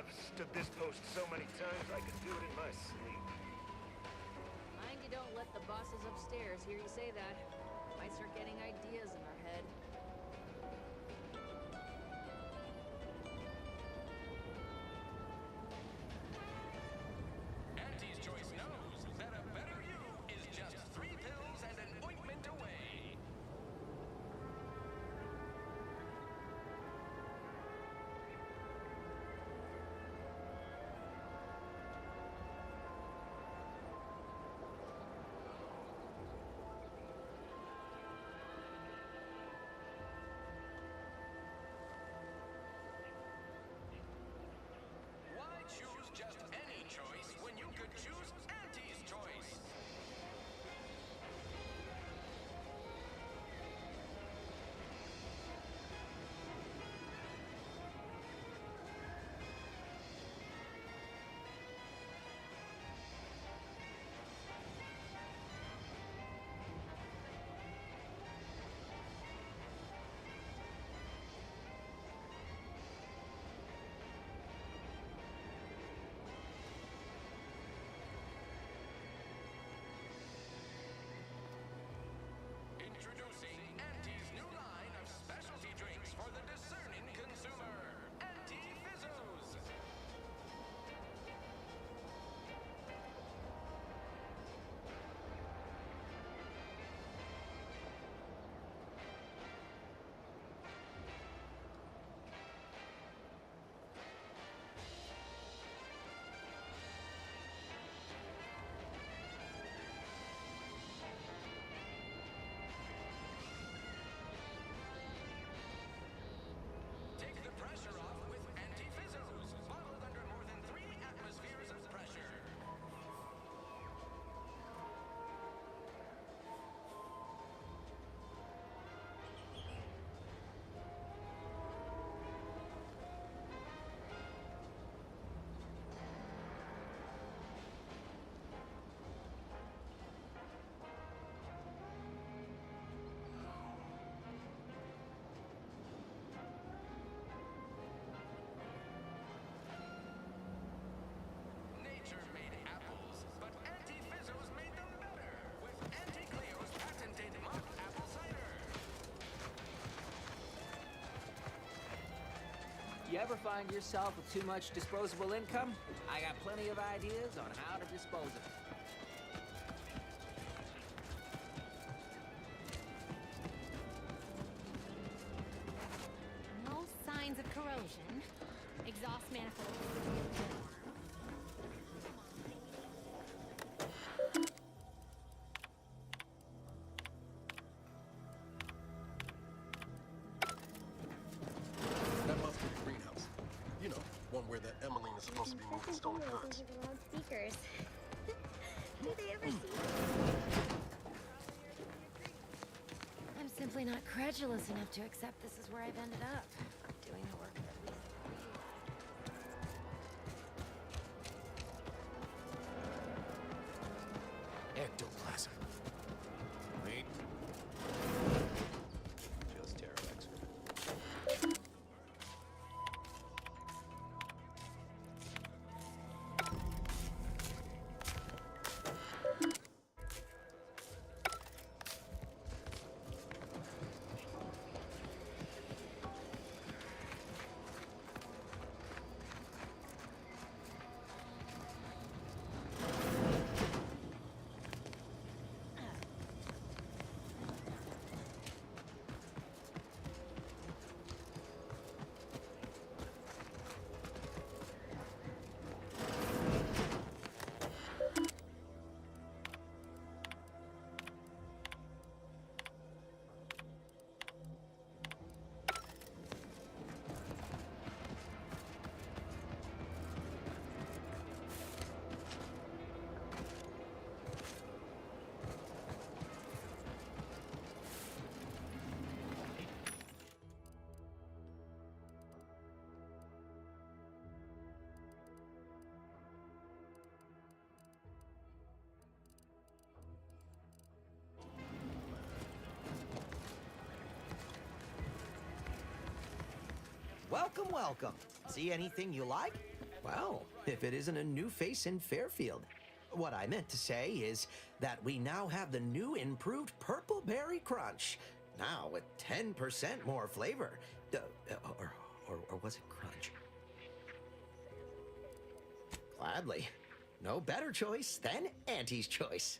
I've stood this post so many times I could do it in my sleep. Mind you don't let the bosses upstairs hear you say that. Might start getting ideas in our head. Auntie's Choice knows that a better you is just 3 pills and an ointment away. Why choose just any choice when you could choose Auntie's Choice? Introducing Auntie's new line of specialty drinks for the discerning consumer, Auntie Fizzos. Take the pressure off with Auntie Fizzos, bottled under more than 3 atmospheres of pressure. Nature made apples, but Auntie Fizzos made them better with Auntie Cleo's patented mock apple cider. You ever find yourself with too much disposable income? I got plenty of ideas on how to dispose of it. No signs of corrosion. Exhaust manifold. That must be the greenhouse. You know, one where that Emmeline is supposed to be moving stolen goods. Loudspeakers. Do they ever see? I'm simply not credulous enough to accept this is where I've ended up. Doing the work that we Ectoplasm. Wait. Just Terrorx. Welcome, welcome. See anything you like? Well, if it isn't a new face in Fairfield. What I meant to say is that we now have the new improved Purple Berry Crunch. Now with 10% more flavor. Or was it crunch? Gladly. No better choice than Auntie's choice.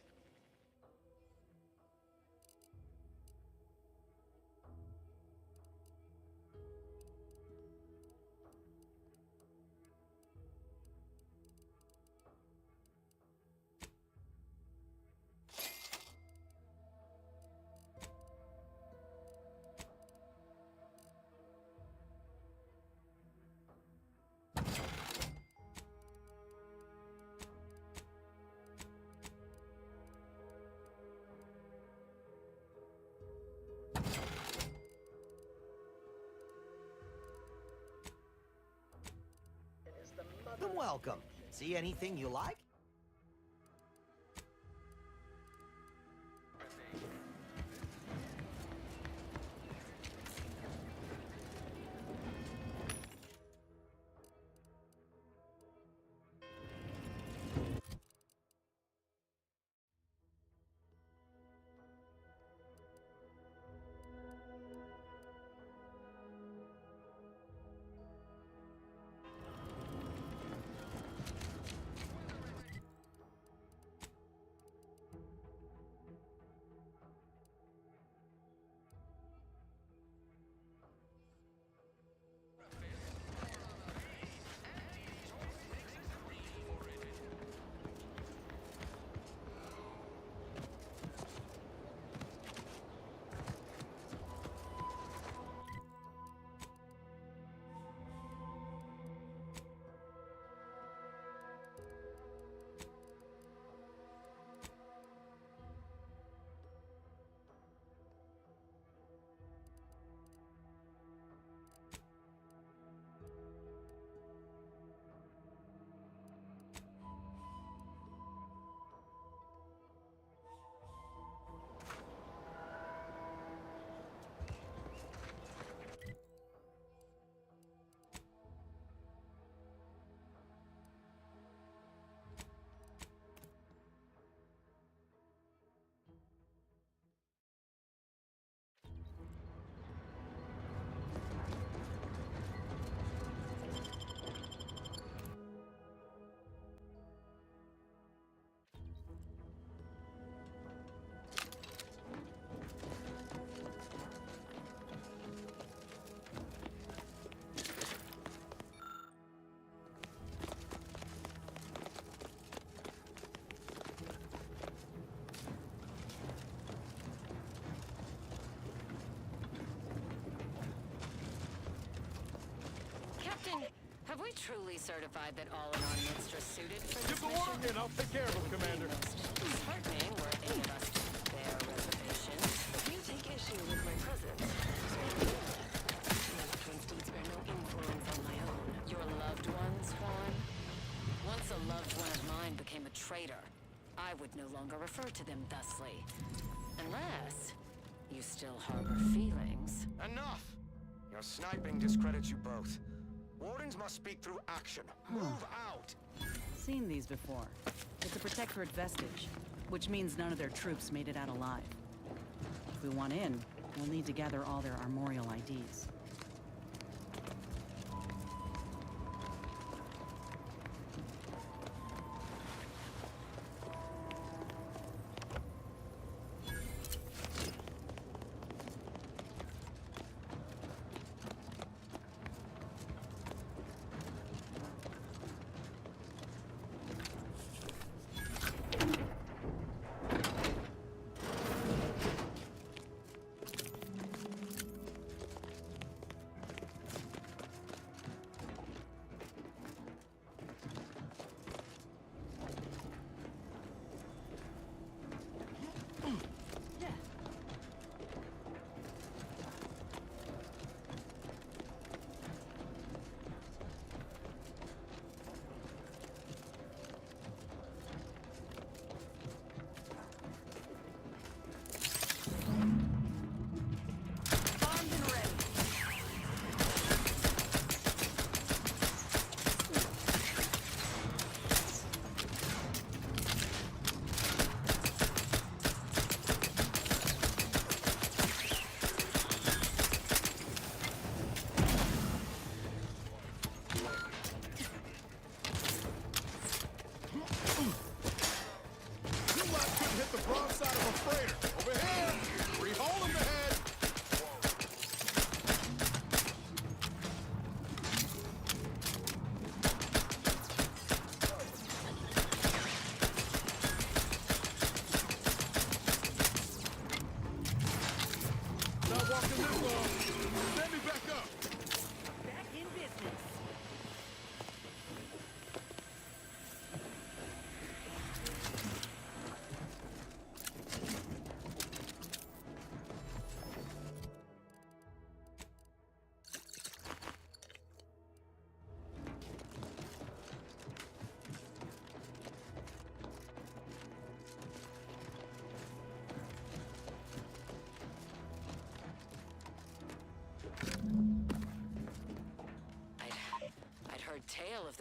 Welcome. See anything you like? Captain, have we truly certified that all in our midst are suited for this Get to work mission? and I'll take care of him, Commander. Disheartening were any of us to bear reservations. You take issue with my presence. Loved ones don't bear no influence on my own. Your loved ones, Juan? Once a loved one of mine became a traitor, I would no longer refer to them thusly. Unless you still harbor feelings. Enough! Your sniping discredits you both. Wardens must speak through action. Move out! Seen these before. It's a Protectorate vestige, which means none of their troops made it out alive. If we want in, we'll need to gather all their armorial IDs.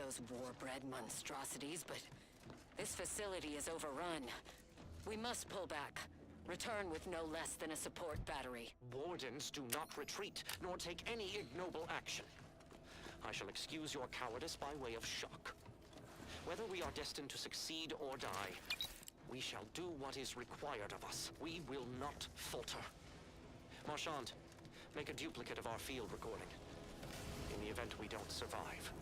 those war-bred monstrosities, but this facility is overrun. We must pull back. Return with no less than a support battery. Wardens do not retreat, nor take any ignoble action. I shall excuse your cowardice by way of shock. Whether we are destined to succeed or die, we shall do what is required of us. We will not falter. Marchand, make a duplicate of our field recording. In the event we don't survive.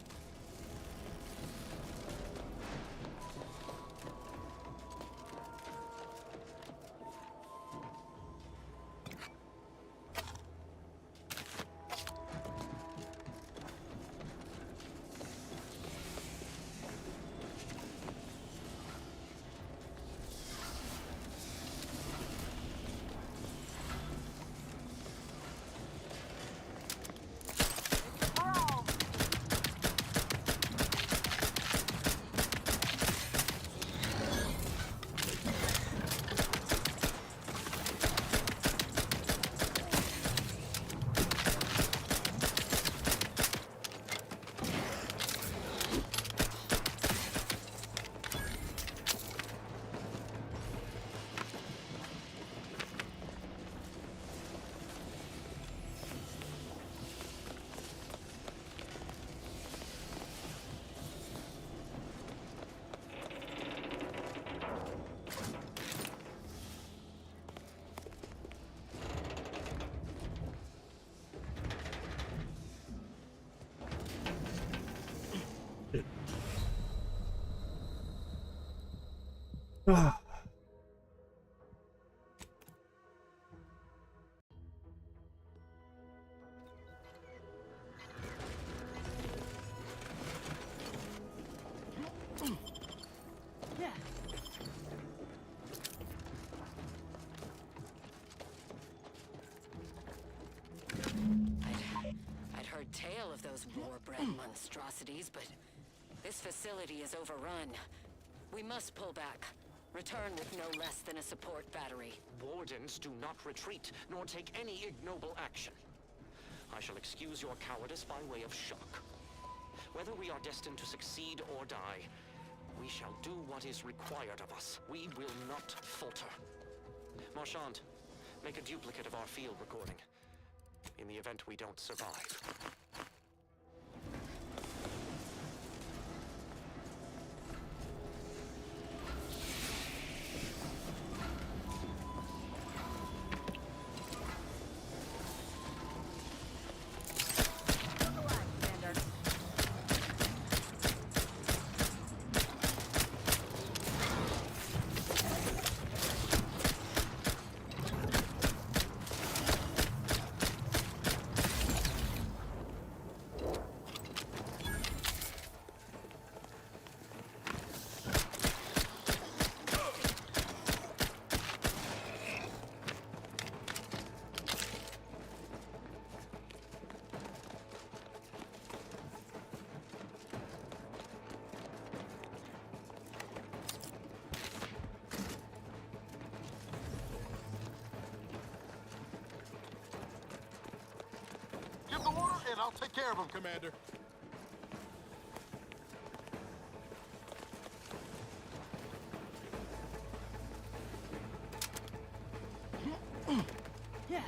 I'd heard tale of those war-bred monstrosities, but this facility is overrun. We must pull back. Return with no less than a support battery. Wardens do not retreat, nor take any ignoble action. I shall excuse your cowardice by way of shock. Whether we are destined to succeed or die, we shall do what is required of us. We will not falter. Marchand, make a duplicate of our field recording. In the event we don't survive. Give the order, and I'll take care of him, Commander. Yeah.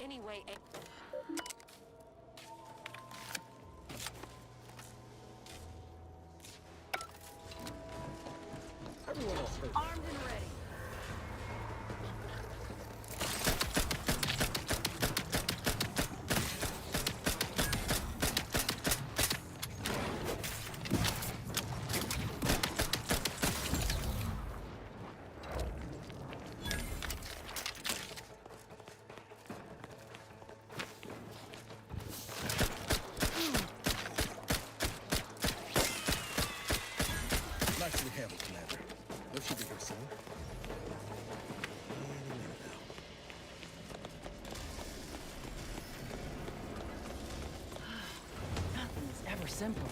any way... Everyone else hurt. Armed and ready. Nicely handled, Commander. They should be here soon. Any minute now. Nothing is ever simpler.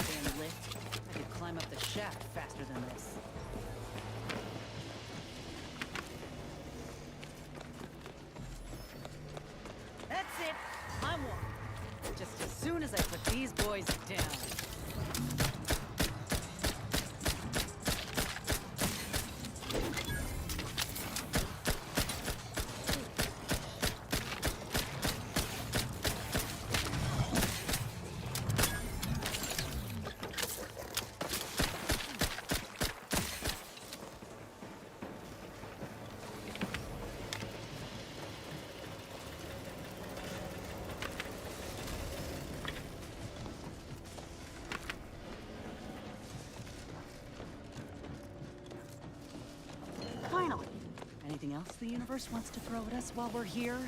Damn lift. I could climb up the shaft faster than this. That's it. I'm one. Just as soon as I put these boys down. Finally. Anything else the universe wants to throw at us while we're here?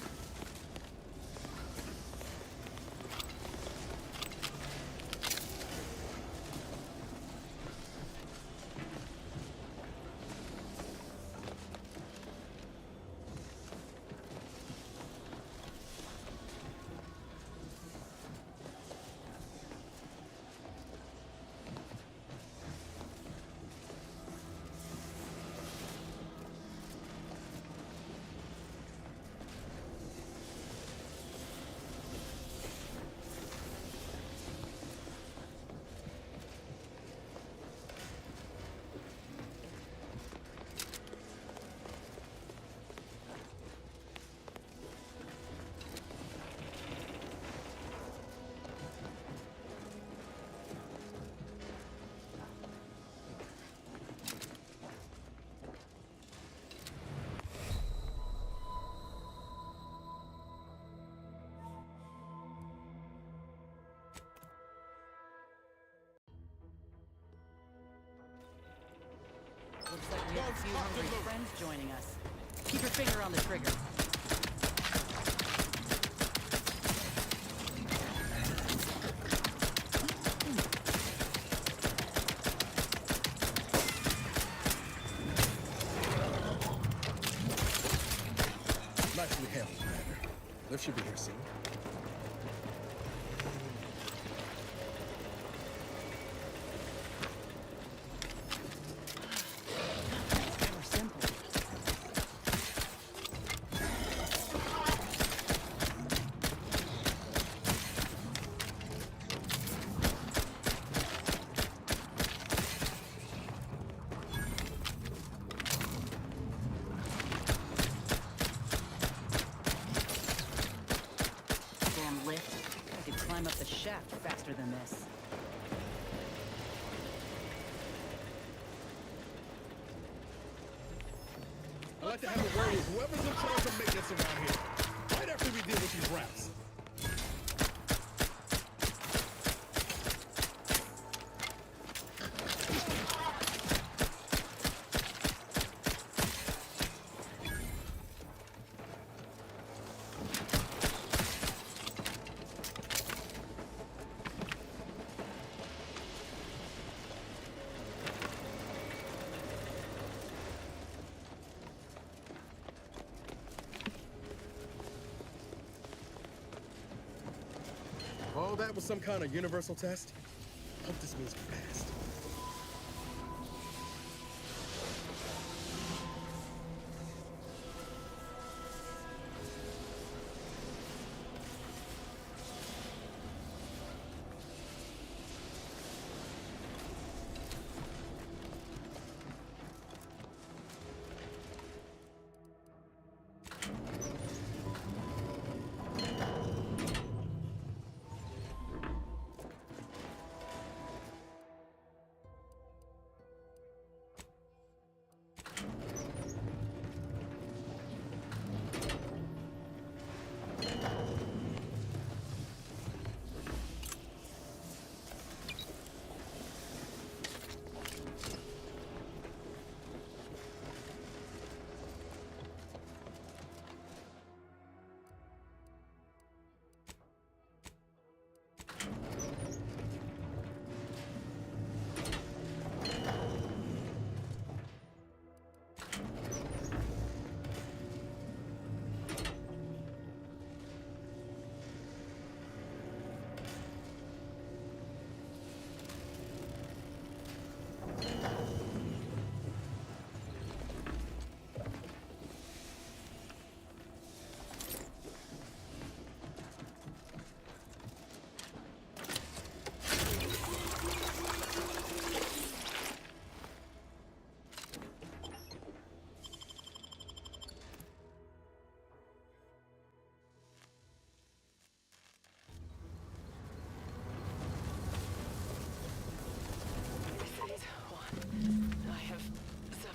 Looks like we have a few hungry friends joining us. Keep your finger on the trigger. Nicely handled, Commander. Lift should be here soon. Ever simple. Damn lift. I could climb up the shaft faster than this. I'd like to have a word with whoever's in charge of maintenance around here. Right after we deal with these rats. All that was some kind of universal test? Hope this means we're passed.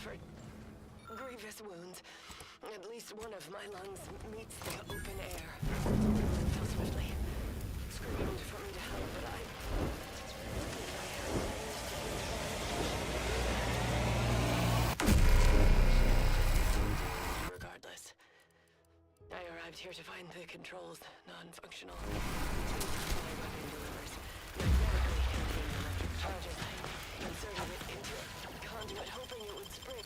suffered grievous wounds. At least one of my lungs meets the open air. Fell swiftly. Screamed for me to help, but I regardless. I arrived here to find the controls non-functional. My weapon delivers magnetically emptying electric charges. I inserted it into a conduit, hoping it would spring.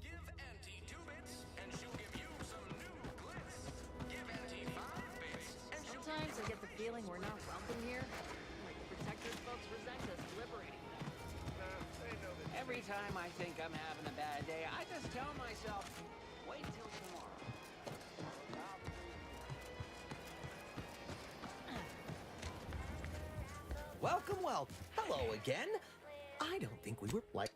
Give Auntie 2 bits, and she'll give you some new glitz. Give Auntie 5 bits, and she'll... Sometimes I get the feeling we're not welcome here. Like the Protectors folks resent us liberating them. Every time I think I'm having a bad day, I just tell myself, wait till tomorrow. Welcome, well. Hello again. I don't think we were like...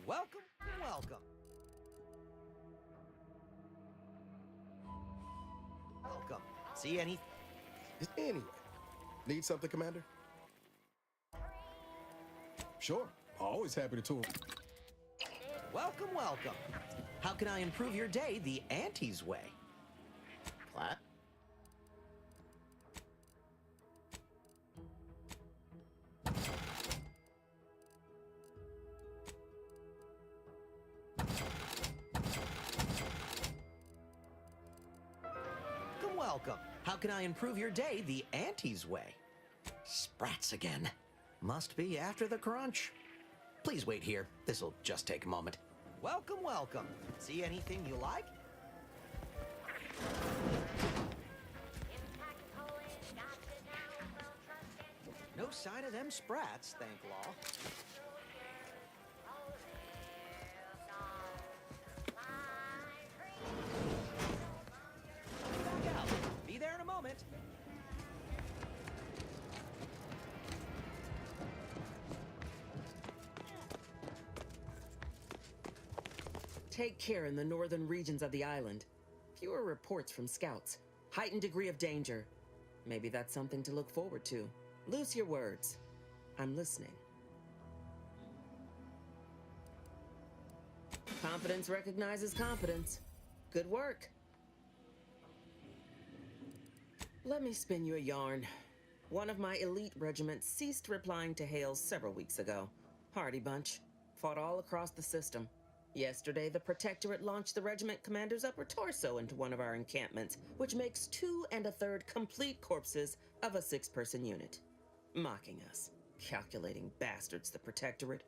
Welcome, welcome. Welcome. See any... Anyway, need something, Commander? Sure, always happy to tour. Welcome, welcome. How can I improve your day the Auntie's way? Clap. Welcome. How can I improve your day the Auntie's way? Sprats again. Must be after the crunch. Please wait here. This'll just take a moment. Welcome, welcome. See anything you like? No sign of them sprats, thank law. Back out. Be there in a moment. Take care in the northern regions of the island. Fewer reports from scouts. Heightened degree of danger. Maybe that's something to look forward to. Loose your words. I'm listening. Confidence recognizes competence. Good work. Let me spin you a yarn. One of my elite regiments ceased replying to hails several weeks ago. Hardy bunch. Fought all across the system. Yesterday, the Protectorate launched the regiment commander's upper torso into one of our encampments, which makes 2 1/3 complete corpses of a 6-person unit. Mocking us. Calculating bastards, the Protectorate.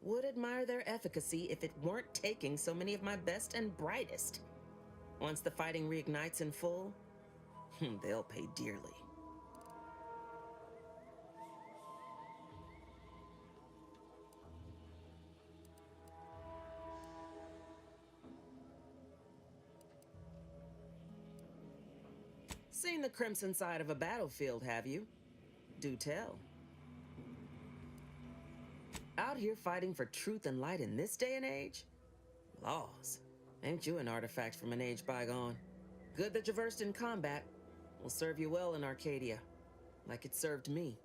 Would admire their efficacy if it weren't taking so many of my best and brightest. Once the fighting reignites in full, they'll pay dearly. Seen the crimson side of a battlefield, have you? Do tell. Out here fighting for truth and light in this day and age? Laws. Ain't you an artifact from an age bygone? Good that you're versed in combat. Will serve you well in Arcadia. Like it served me.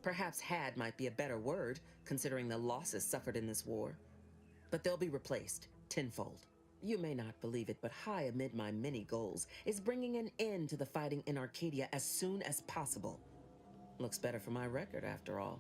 Perhaps had might be a better word, considering the losses suffered in this war. But they'll be replaced, tenfold. You may not believe it, but high amid my many goals is bringing an end to the fighting in Arcadia as soon as possible. Looks better for my record, after all.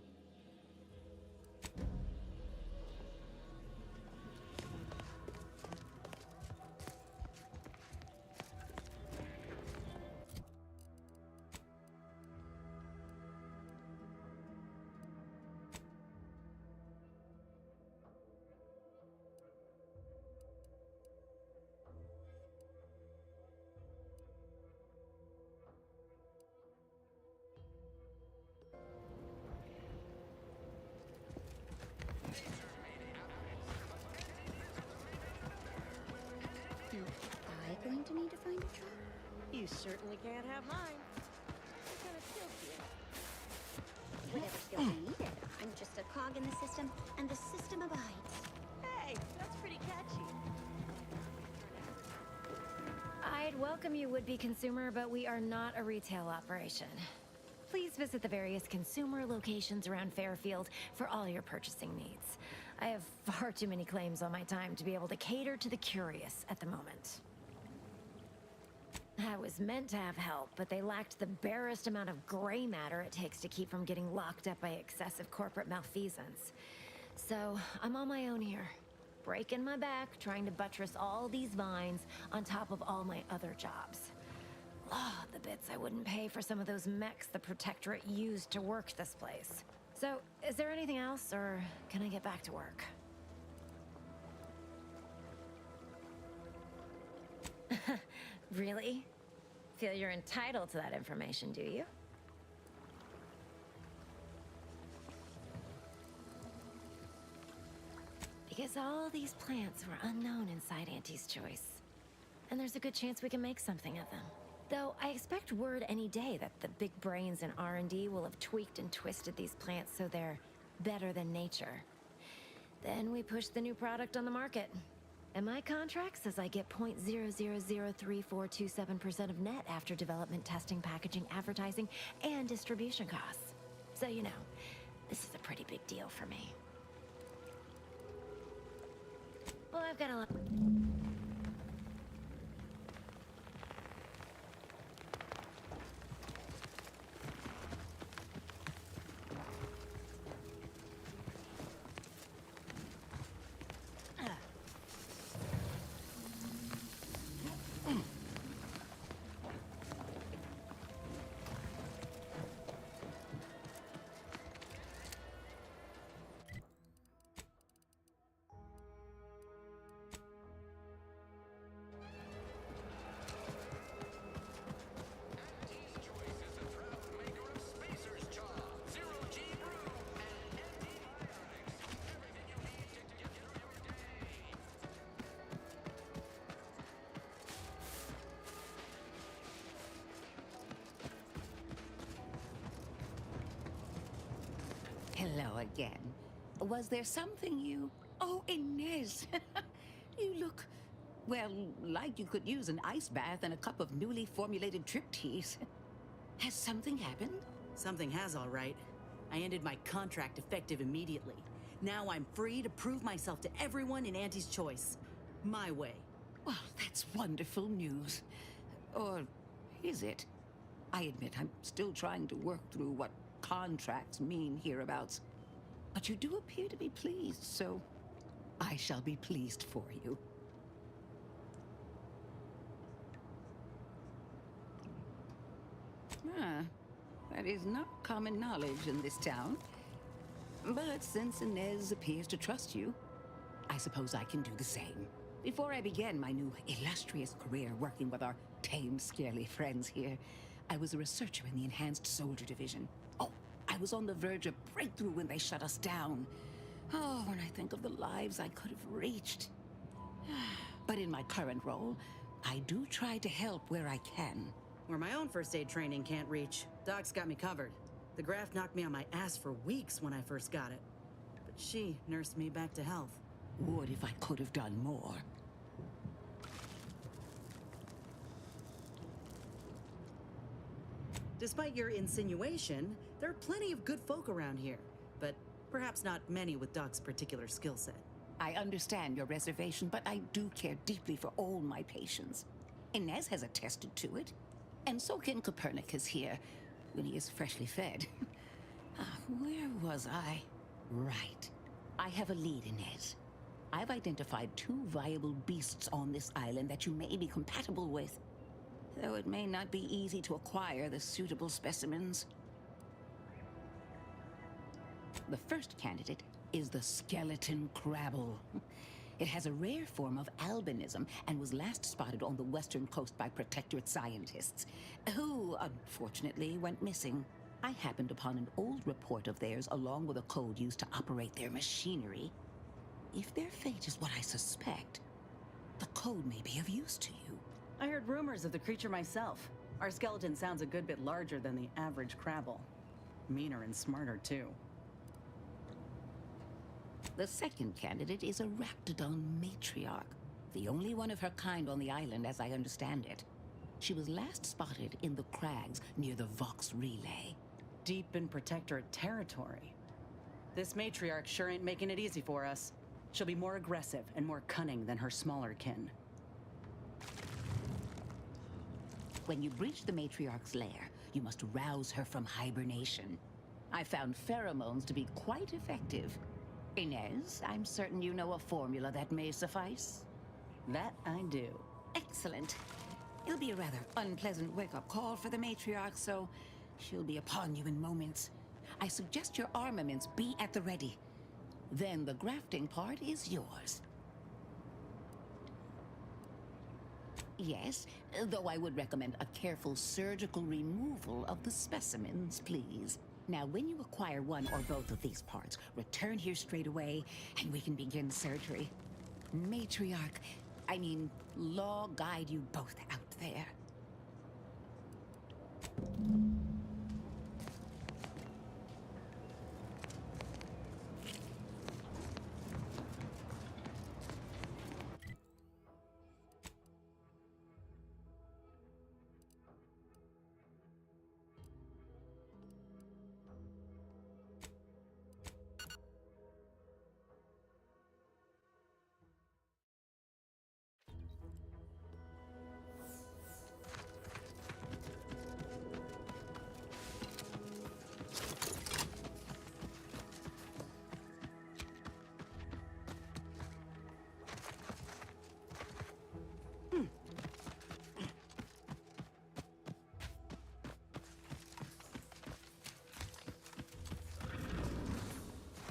Am I going to need to find a job? You certainly can't have mine. What kind of skills do you have? Whatever skills I needed. I'm just a cog in the system, and the system abides. Hey, that's pretty catchy. I'd welcome you, would-be consumer, but we are not a retail operation. Please visit the various consumer locations around Fairfield for all your purchasing needs. I have far too many claims on my time to be able to cater to the curious at the moment. I was meant to have help, but they lacked the barest amount of gray matter it takes to keep from getting locked up by excessive corporate malfeasance. So, I'm on my own here. Breaking my back, trying to buttress all these vines on top of all my other jobs. Oh, the bits I wouldn't pay for some of those mechs the Protectorate used to work this place. So, is there anything else, or can I get back to work? Really? Feel you're entitled to that information, do you? Because all these plants were unknown inside Auntie's Choice. And there's a good chance we can make something of them. Though I expect word any day that the big brains in R&D will have tweaked and twisted these plants so they're better than nature. Then we push the new product on the market. And my contract says I get 0.003427% of net after development, testing, packaging, advertising, and distribution costs. So you know, this is a pretty big deal for me. Well, I've got a lot... Hello again. Was there something you... Oh, Inez! You look, well, like you could use an ice bath and a cup of newly formulated trip teas. Has something happened? Something has, all right. I ended my contract effective immediately. Now I'm free to prove myself to everyone in Auntie's Choice. My way. Well, that's wonderful news. Or is it? I admit I'm still trying to work through what contracts mean hereabouts. But you do appear to be pleased, so I shall be pleased for you. Ah, that is not common knowledge in this town. But since Inez appears to trust you, I suppose I can do the same. Before I began my new illustrious career working with our tame, scarily friends here, I was a researcher in the Enhanced Soldier Division. Oh, I was on the verge of breakthrough when they shut us down. Oh, when I think of the lives I could have reached. But in my current role, I do try to help where I can. Where my own first aid training can't reach, Doc's got me covered. The graft knocked me on my ass for weeks when I first got it. But she nursed me back to health. Would if I could have done more. Despite your insinuation, there are plenty of good folk around here, but perhaps not many with Doc's particular skill set. I understand your reservation, but I do care deeply for all my patients. Inez has attested to it, and so can Copernicus here, when he is freshly fed. Where was I? Right. I have a lead, Inez. I've identified 2 viable beasts on this island that you may be compatible with, though it may not be easy to acquire the suitable specimens. The first candidate is the skeleton crabble. It has a rare form of albinism and was last spotted on the western coast by Protectorate scientists, who, unfortunately, went missing. I happened upon an old report of theirs along with a code used to operate their machinery. If their fate is what I suspect, the code may be of use to you. I heard rumors of the creature myself. Our skeleton sounds a good bit larger than the average crabble. Meaner and smarter, too. The second candidate is a Raptidon matriarch, the only one of her kind on the island as I understand it. She was last spotted in the crags near the Vox Relay. Deep in Protectorate territory. This matriarch sure ain't making it easy for us. She'll be more aggressive and more cunning than her smaller kin. When you breach the matriarch's lair, you must rouse her from hibernation. I found pheromones to be quite effective. Inez, I'm certain you know a formula that may suffice. That I do. Excellent. It'll be a rather unpleasant wake-up call for the matriarch, so she'll be upon you in moments. I suggest your armaments be at the ready. Then the grafting part is yours. Yes, though I would recommend a careful surgical removal of the specimens, please. Now, when you acquire one or both of these parts, return here straight away, and we can begin surgery. Matriarch, Law guide you both out there.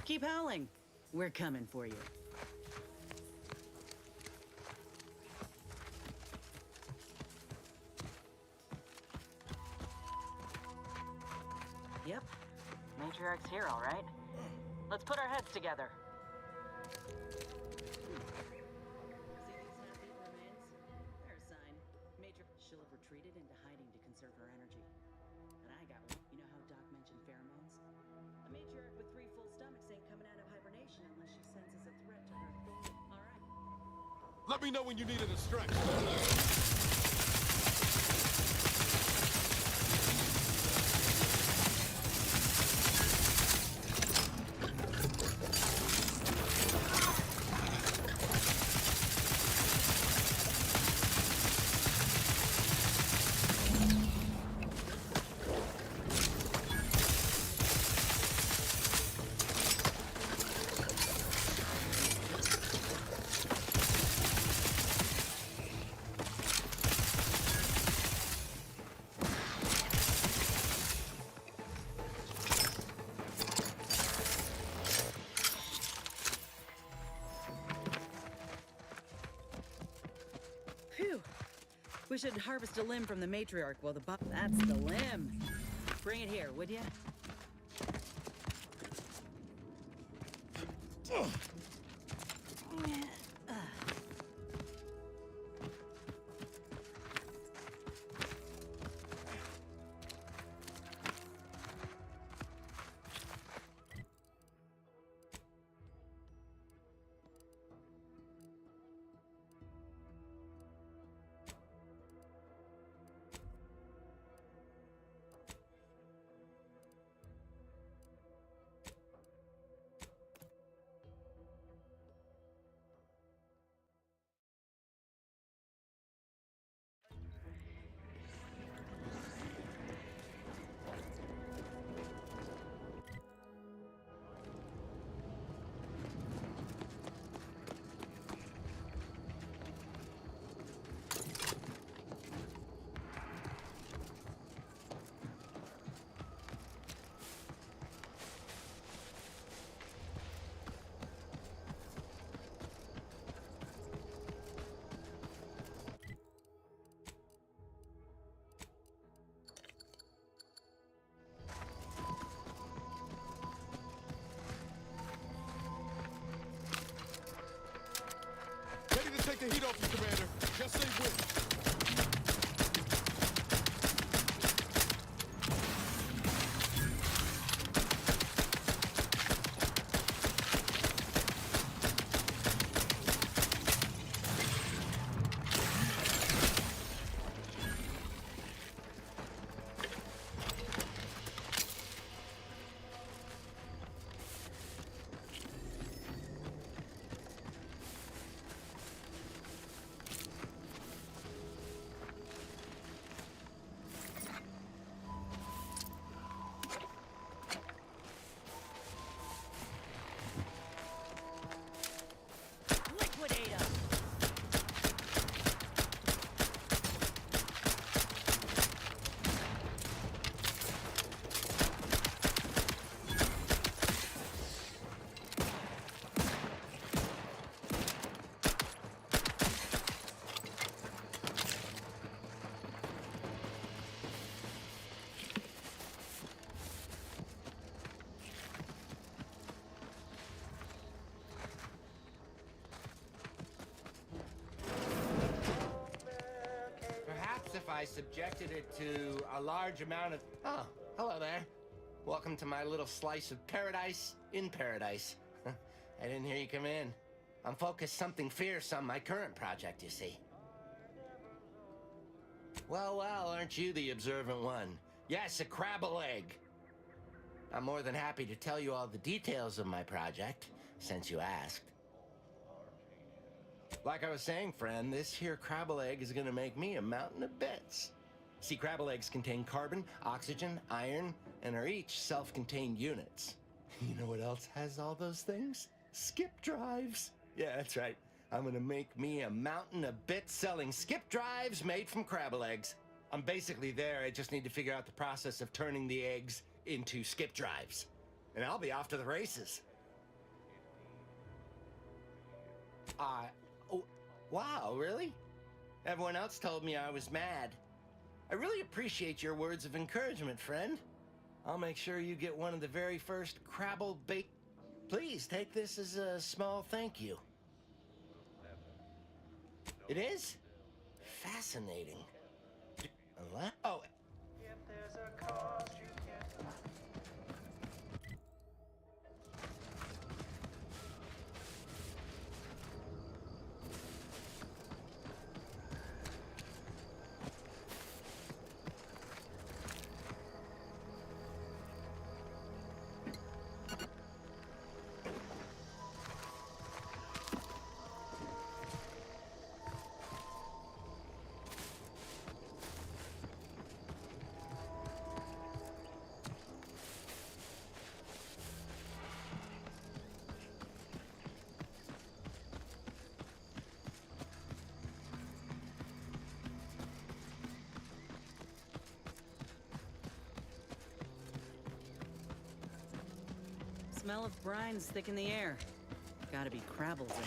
Keep howling. We're coming for you. Yep. Matriarch's here, all right. Let's put our heads together. See these half-eaten remains? They're a sign. She'll have retreated into hiding to conserve her energy. And I got one. You know how Doc mentioned pheromones? A matriarch with 3 full stomachs Let me know when you need it to stretch. Phew. We should harvest a limb from the matriarch while the That's the limb. Bring it here, would ya? Ready to take the heat off you, Commander. Just say when. If I subjected it to a large amount of... Oh, hello there. Welcome to my little slice of paradise in paradise. I didn't hear you come in. I'm focused something fierce on my current project, you see. Well, aren't you the observant one? Yes, a crabble egg. I'm more than happy to tell you all the details of my project, since you asked. Like I was saying, friend, this here crabble egg is gonna make me a mountain of bits. See, crabble eggs contain carbon, oxygen, iron, and are each self-contained units. You know what else has all those things? Skip drives. Yeah, that's right. I'm gonna make me a mountain of bits selling skip drives made from crabble eggs. I'm basically there. I just need to figure out the process of turning the eggs into skip drives. And I'll be off to the races. Oh, wow, really? Everyone else told me I was mad. I really appreciate your words of encouragement, friend. I'll make sure you get one of the very first crabble bake. Please take this as a small thank you. It is? Fascinating. Oh. smell of brine's thick in the air. Gotta be Crabbles ahead.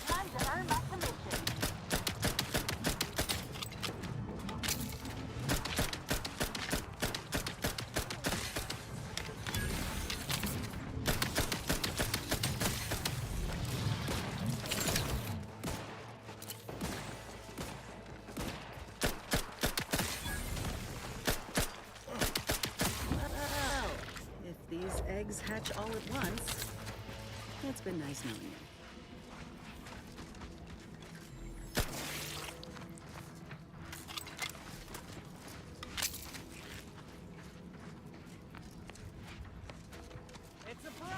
Time to earn my commission. Well, if these eggs hatch all at once, it's been nice knowing you. It's a pro!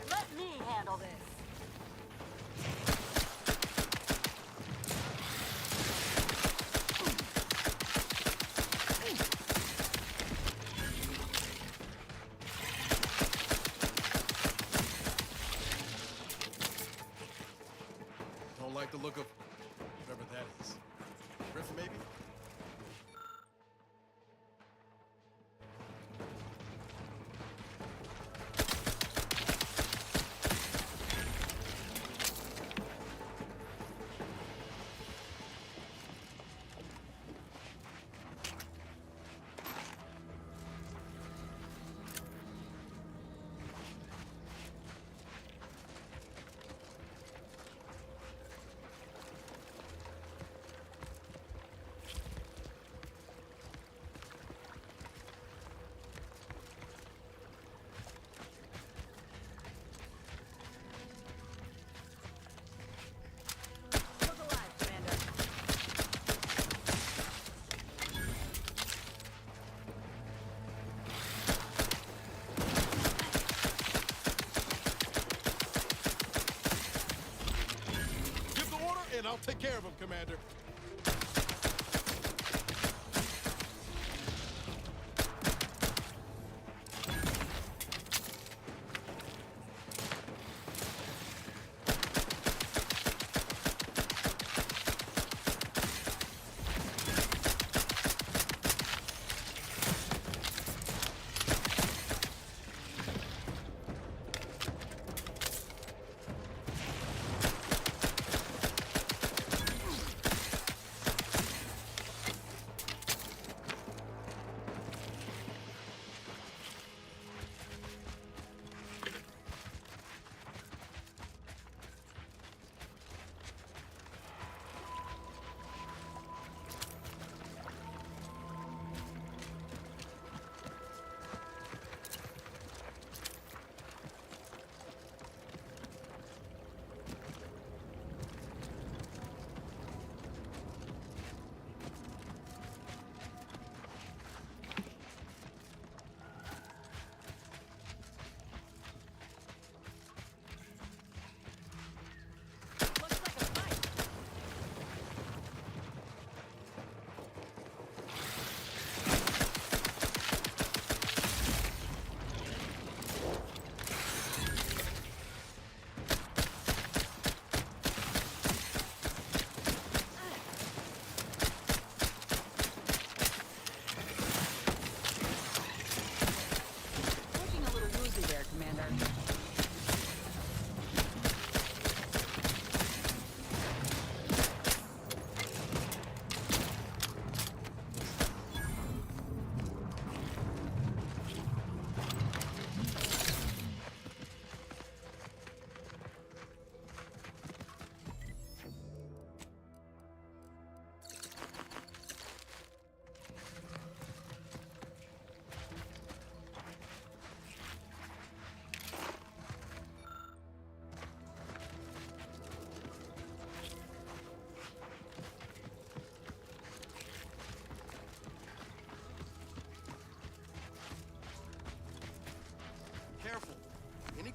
Let me handle this. Don't like the look of whatever that is. Griffin, maybe? Look alive, Commander. Give the order, and I'll take care of him, Commander.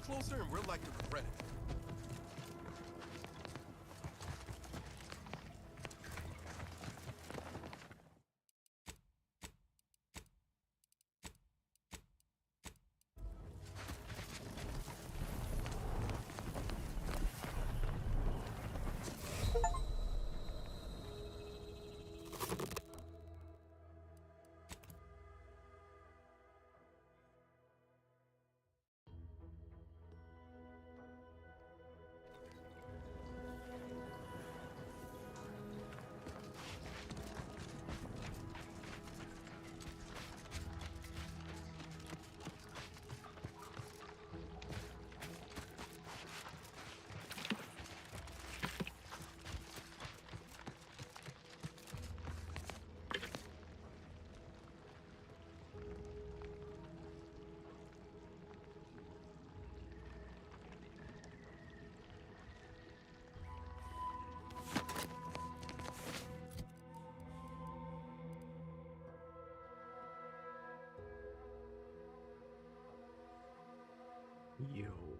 closer and we're like to regret it. Yo.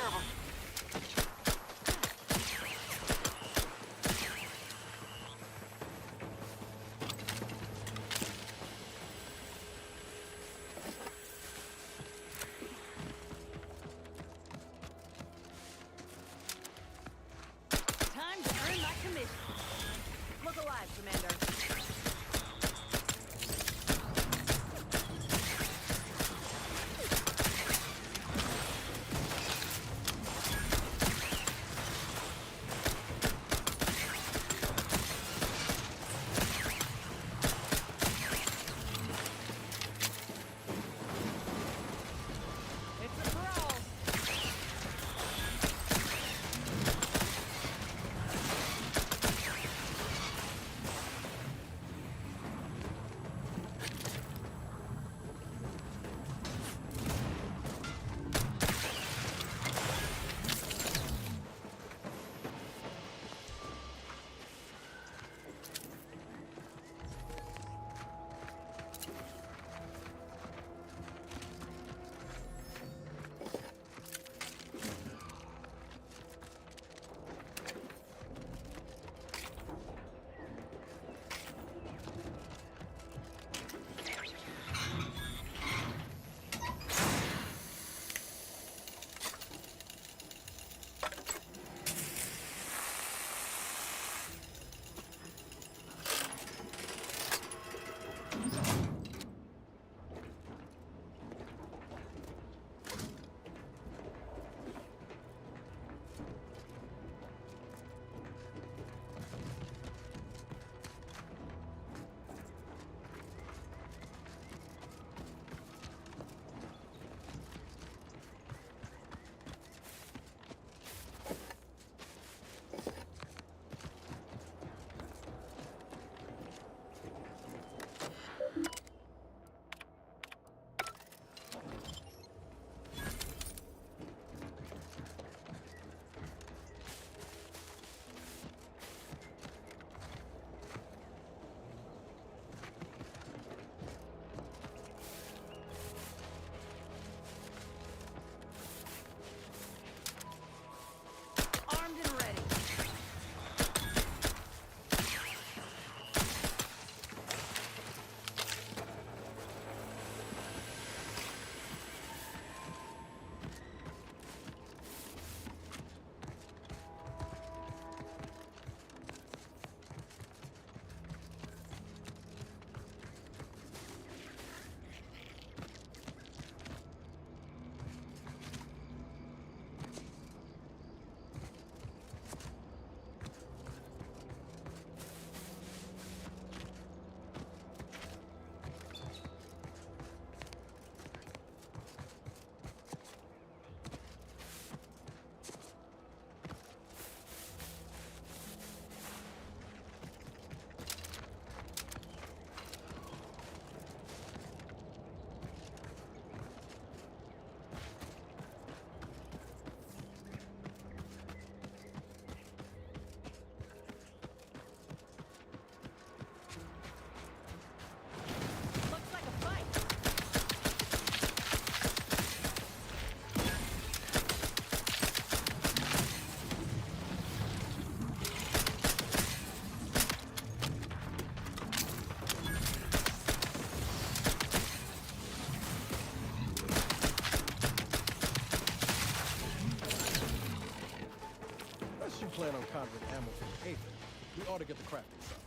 of them. Time to earn my commission. Look alive, Commander. It's a brawl. Armed and ready. Looks like a fight. Unless you plan on conjuring ammo from the Aether, we ought to get the crafting stuff.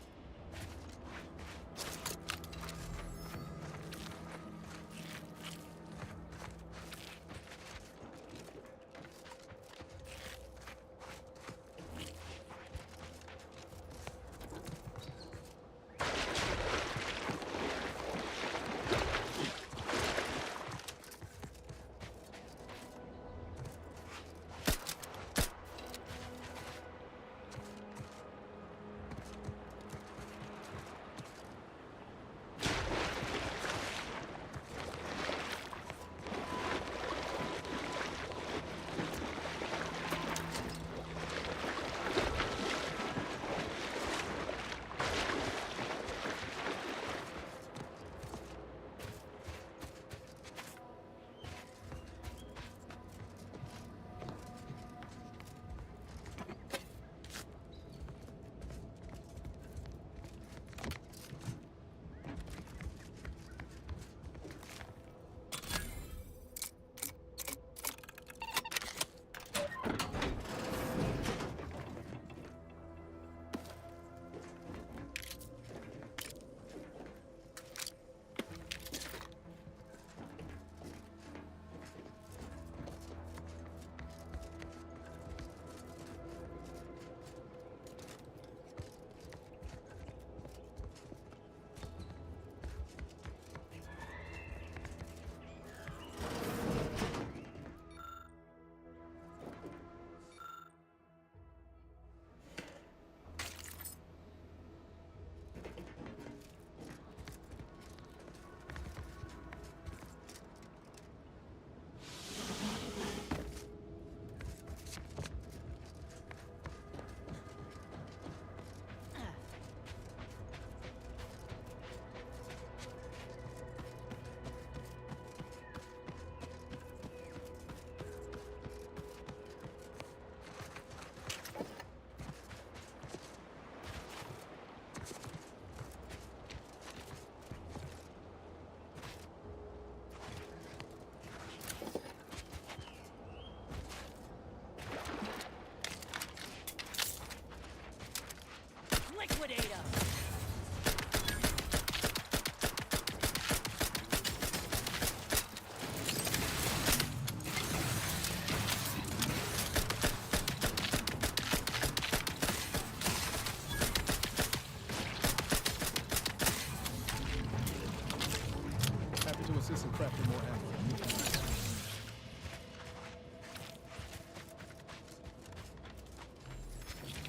to assist in crafting more ammo.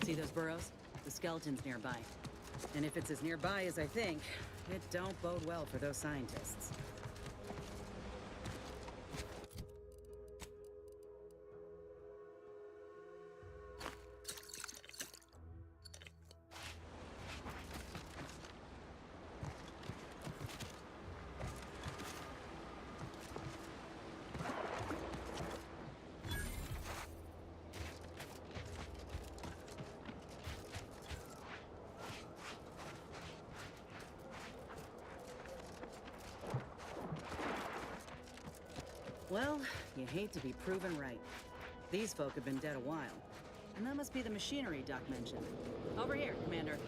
See those burrows? The skeleton's nearby. And if it's as nearby as I think, it don't bode well for those scientists. Well, you hate to be proven right. These folk have been dead a while. And that must be the machinery Doc mentioned. Over here, Commander.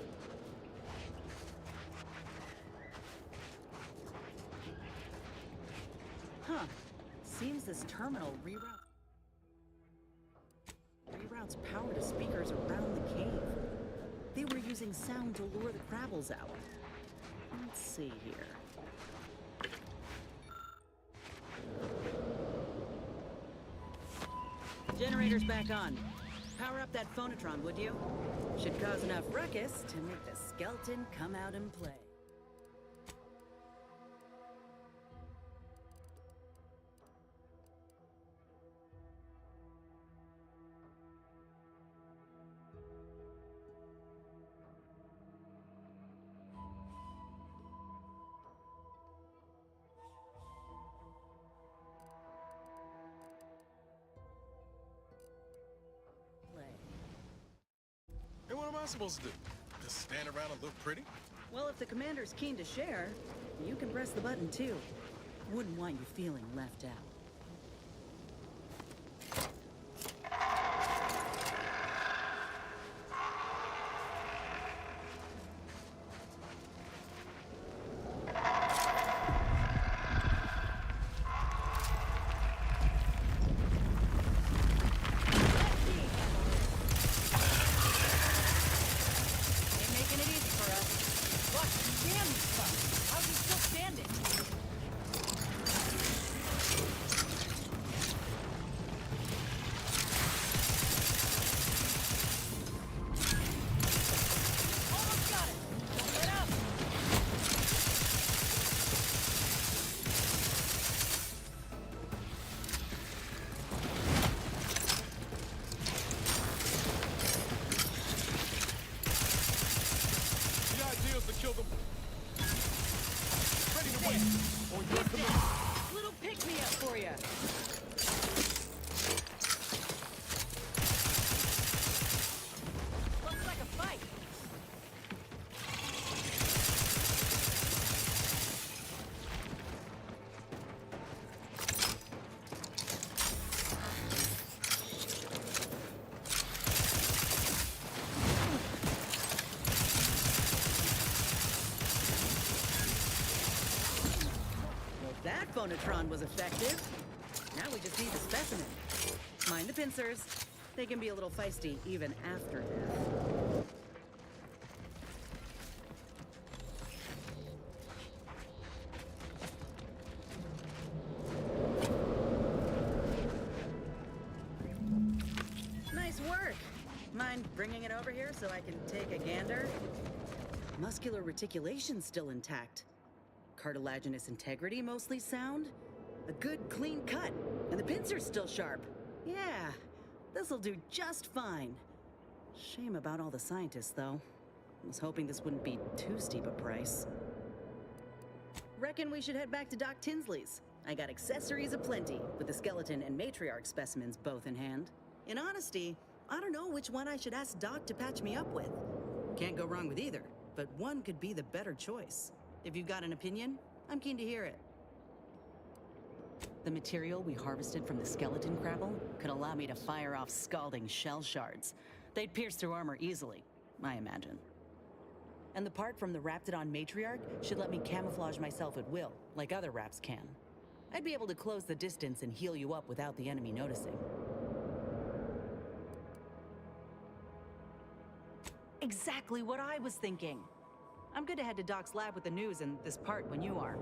Huh. Seems this terminal reroutes power to speakers around the cave. They were using sound to lure the Crabbles out. Let's see here. Generator's back on. Power up that phonotron, would you? Should cause enough ruckus to make the skeleton come out and play. Hey, what am I supposed to do? Just stand around and look pretty? Well, if the commander's keen to share, you can press the button too. Wouldn't want you feeling left out. Kill them. Ready to win. On your command. Little pick-me-up for you. Looks like a fight. That phonotron was effective. Now we just need the specimen. Mind the pincers. They can be a little feisty even after death. Nice work. Mind bringing it over here so I can take a gander? Muscular reticulation's still intact. Cartilaginous integrity mostly sound. A good clean cut, and the pincer's still sharp. Yeah, this'll do just fine. Shame about all the scientists, though. I was hoping this wouldn't be too steep a price. Reckon we should head back to Doc Tinsley's. I got accessories aplenty, with the skeleton and matriarch specimens both in hand. In honesty, I don't know which one I should ask Doc to patch me up with. Can't go wrong with either, but one could be the better choice. If you've got an opinion, I'm keen to hear it. The material we harvested from the skeleton crabble could allow me to fire off scalding shell shards. They'd pierce through armor easily, I imagine. And the part from the Raptidon matriarch should let me camouflage myself at will, like other Raps can. I'd be able to close the distance and heal you up without the enemy noticing. Exactly what I was thinking. I'm good to head to Doc's lab with the news and this part when you are.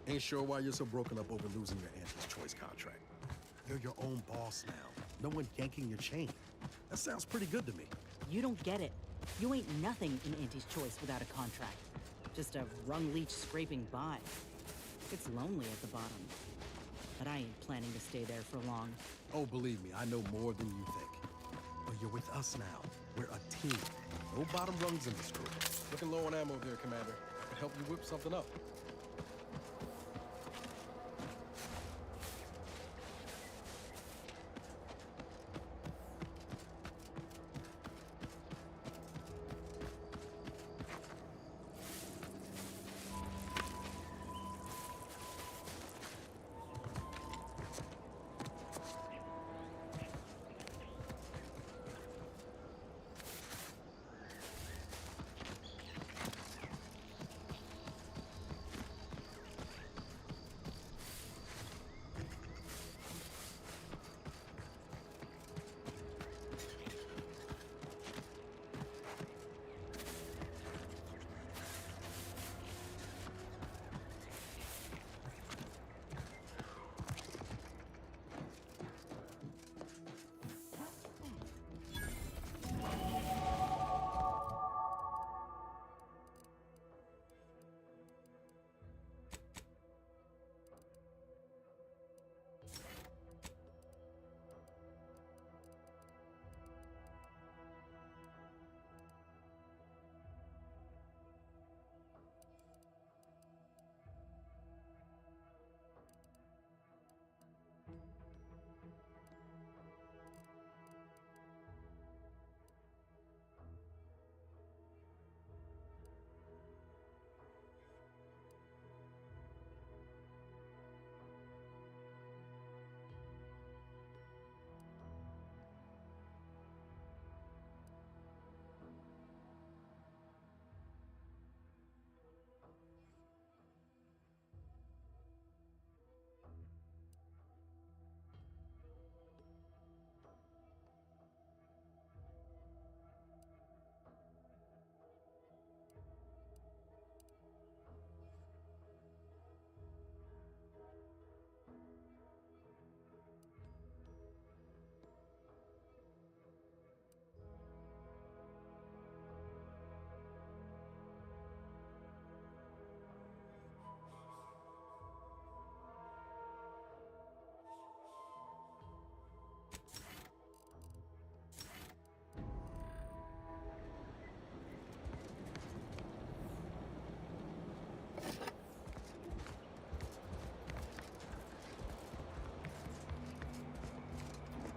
Ain't sure why you're so broken up over losing your Auntie's Choice contract. You're your own boss now. No one yanking your chain. That sounds pretty good to me. You don't get it. You ain't nothing in Auntie's Choice without a contract. Just a rung leech scraping by. It's lonely at the bottom. But I ain't planning to stay there for long. Oh, believe me, I know more than you think. But you're with us now. We're a team. No bottom rungs in this crew. Looking low on ammo there, Commander. I can help you whip something up.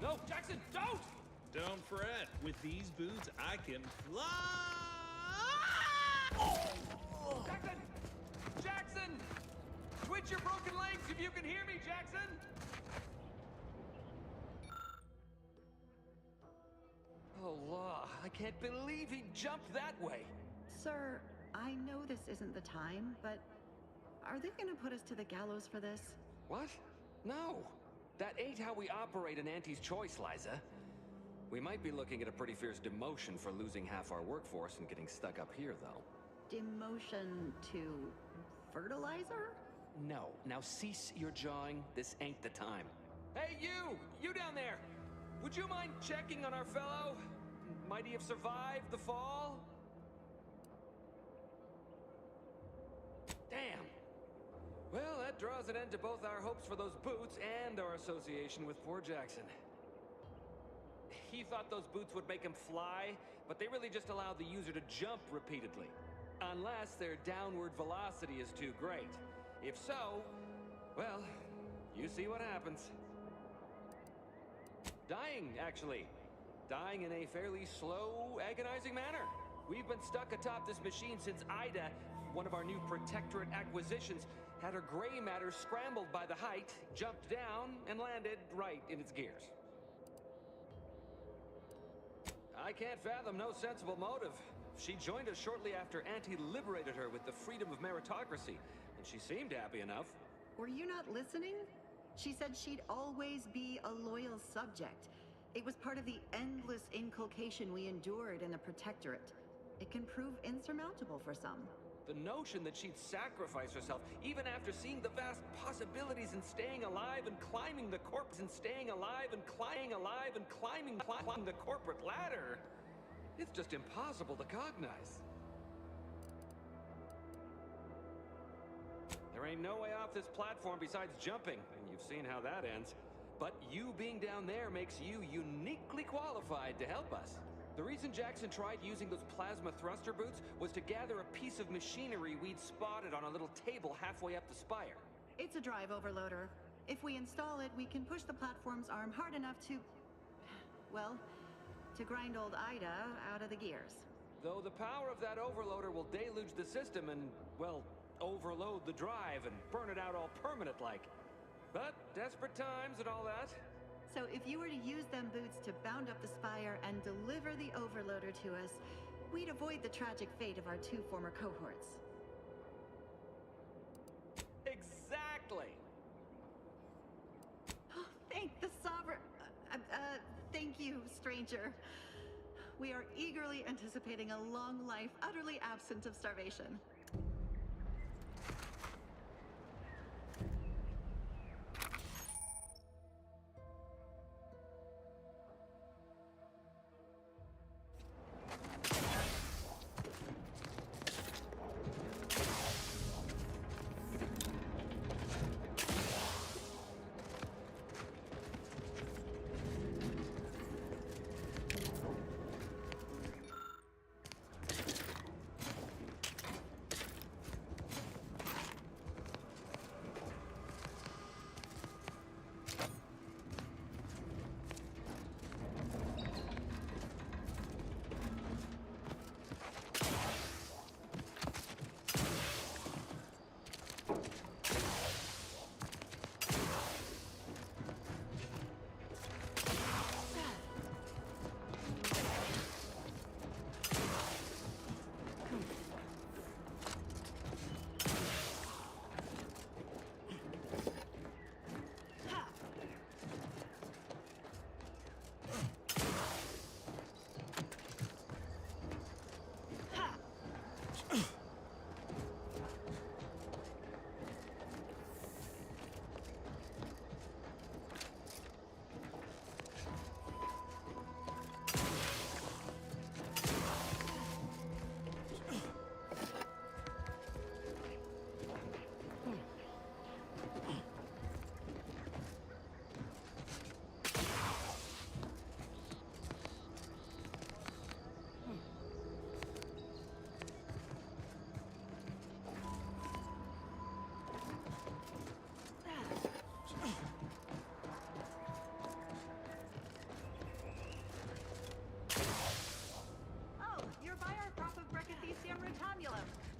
No, Jackson, don't! Don't fret. With these boots, I can fly! Jackson! Jackson! Twitch your broken legs if you can hear me, Jackson! Oh, law. I can't believe he jumped that way. Sir, I know this isn't the time, but are they gonna put us to the gallows for this? What? No. That ain't how we operate in Auntie's Choice, Liza. We might be looking at a pretty fierce demotion for losing half our workforce and getting stuck up here, though. Demotion to fertilizer? No. Now cease your jawing. This ain't the time. Hey, you! You down there! Would you mind checking on our fellow? Might he have survived the fall? Damn! Well, that draws an end to both our hopes for those boots and our association with poor Jackson. He thought those boots would make him fly, but they really just allow the user to jump repeatedly. Unless their downward velocity is too great. If so, well, you see what happens. Dying, actually. Dying in a fairly slow, agonizing manner. We've been stuck atop this machine since Ida, one of our new Protectorate acquisitions, had her gray matter scrambled by the height, jumped down, and landed right in its gears. I can't fathom no sensible motive. She joined us shortly after Auntie liberated her with the freedom of meritocracy, and she seemed happy enough. Were you not listening? She said she'd always be a loyal subject. It was part of the endless inculcation we endured in the Protectorate. It can prove insurmountable for some. The notion that she'd sacrifice herself, even after seeing the vast possibilities in staying alive and climbing the corpse and staying alive and climbing the corporate ladder. It's just impossible to cognize. There ain't no way off this platform besides jumping, and you've seen how that ends. But you being down there makes you uniquely qualified to help us. The reason Jackson tried using those plasma thruster boots was to gather a piece of machinery we'd spotted on a little table halfway up the spire. It's a drive overloader. If we install it, we can push the platform's arm hard enough to... well, to grind old Ida out of the gears. Though the power of that overloader will deluge the system and, well, overload the drive and burn it out all permanent-like. But desperate times and all that. So if you were to use them boots to bound up the spire and deliver the overloader to us, we'd avoid the tragic fate of our 2 former cohorts. Exactly! Thank the Sovereign... thank you, stranger. We are eagerly anticipating a long life, utterly absent of starvation.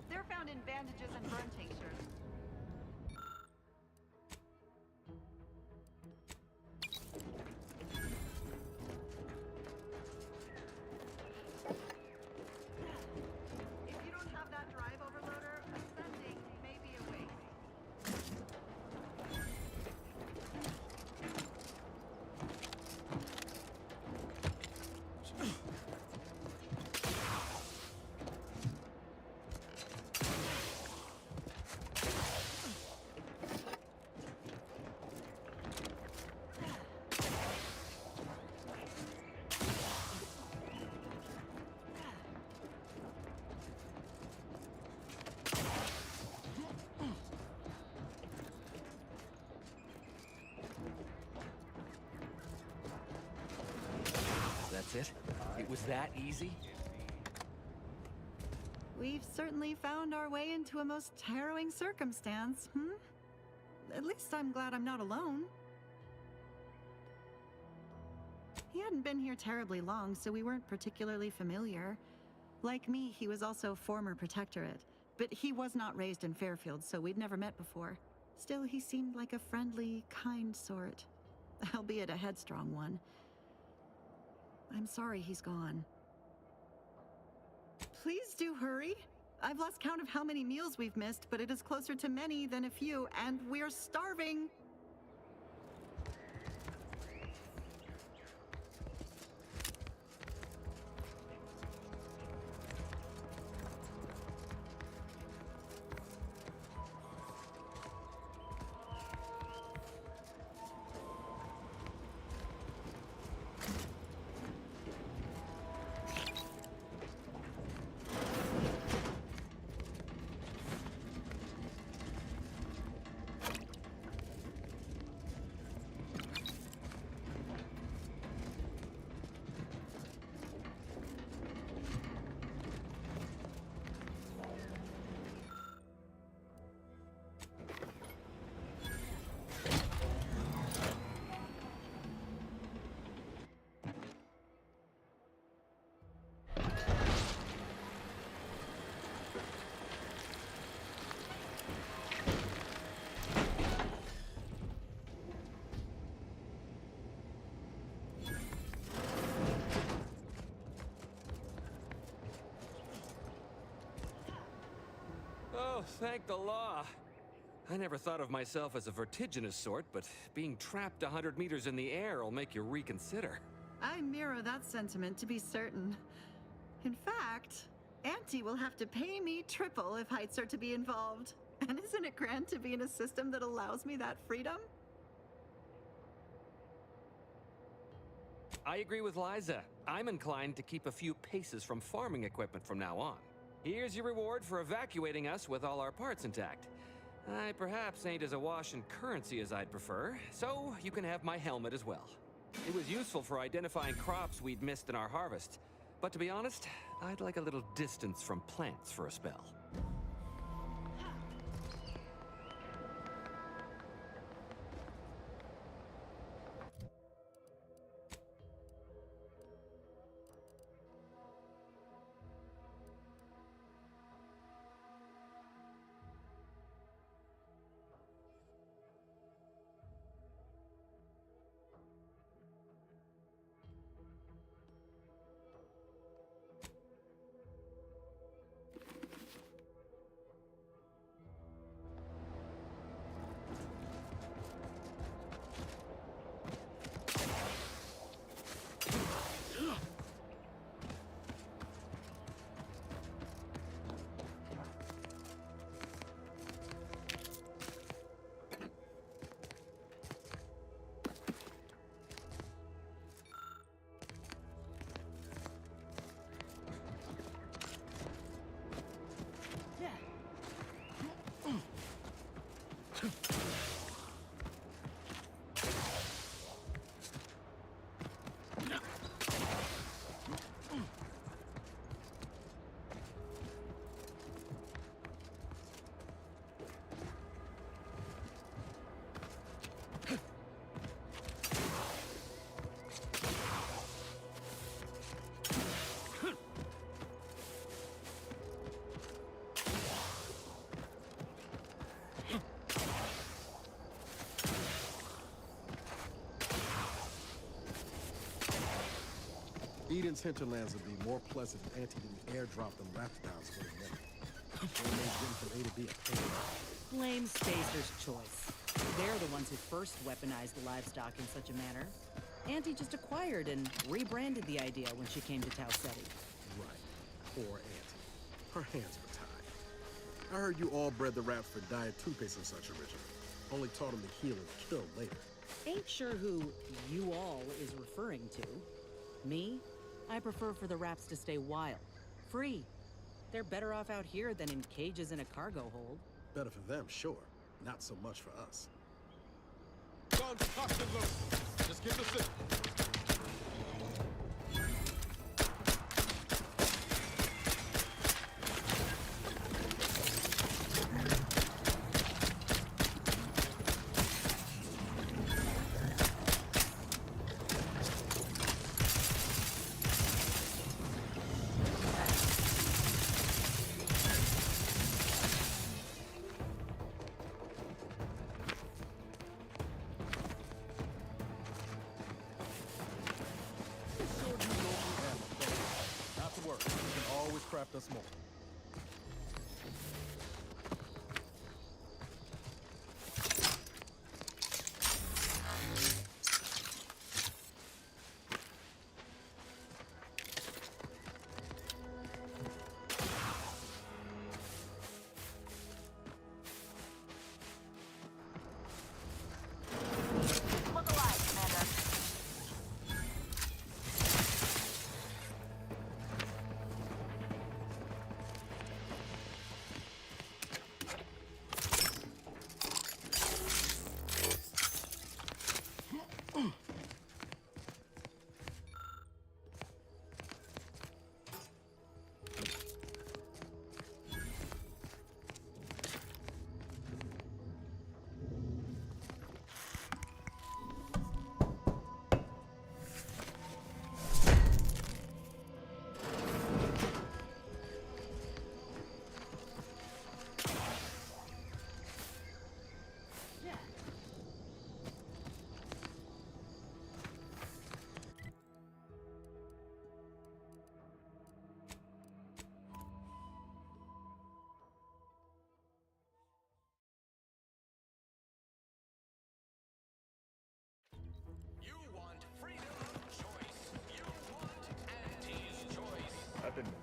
They're found in bandages and burn tinctures. If you don't have that drive overloader, ascending may be a waste. That's it? It was that easy? We've certainly found our way into a most harrowing circumstance, At least I'm glad I'm not alone. He hadn't been here terribly long, so we weren't particularly familiar. Like me, he was also former Protectorate, but he was not raised in Fairfield, so we'd never met before. Still, he seemed like a friendly, kind sort, albeit a headstrong one. I'm sorry he's gone. Please do hurry. I've lost count of how many meals we've missed, but it is closer to many than a few, and we're starving. Thank the law. I never thought of myself as a vertiginous sort, but being trapped 100 meters in the air will make you reconsider. I mirror that sentiment, to be certain. In fact, Auntie will have to pay me triple if heights are to be involved. And isn't it grand to be in a system that allows me that freedom? I agree with Liza. I'm inclined to keep a few paces from farming equipment from now on. Here's your reward for evacuating us with all our parts intact. I perhaps ain't as awash in currency as I'd prefer, so you can have my helmet as well. It was useful for identifying crops we'd missed in our harvest. But to be honest, I'd like a little distance from plants for a spell. Eden's hinterlands would be more pleasant if Auntie didn't airdrop them raptidons when it meant. They made getting from A to B a pain. Blame Spacer's choice. They're the ones who first weaponized the livestock in such a manner. Auntie just acquired and rebranded the idea when she came to Tau Ceti. Right. Poor Auntie. Her hands were tied. I heard you all bred the raps for diet toothpaste and such originally. Only taught them to heal and kill later. Ain't sure who you all is referring to. Me? I prefer for the raps to stay wild. Free. They're better off out here than in cages in a cargo hold. Better for them, sure. Not so much for us. Guns cocked and loaded. Just get the signal.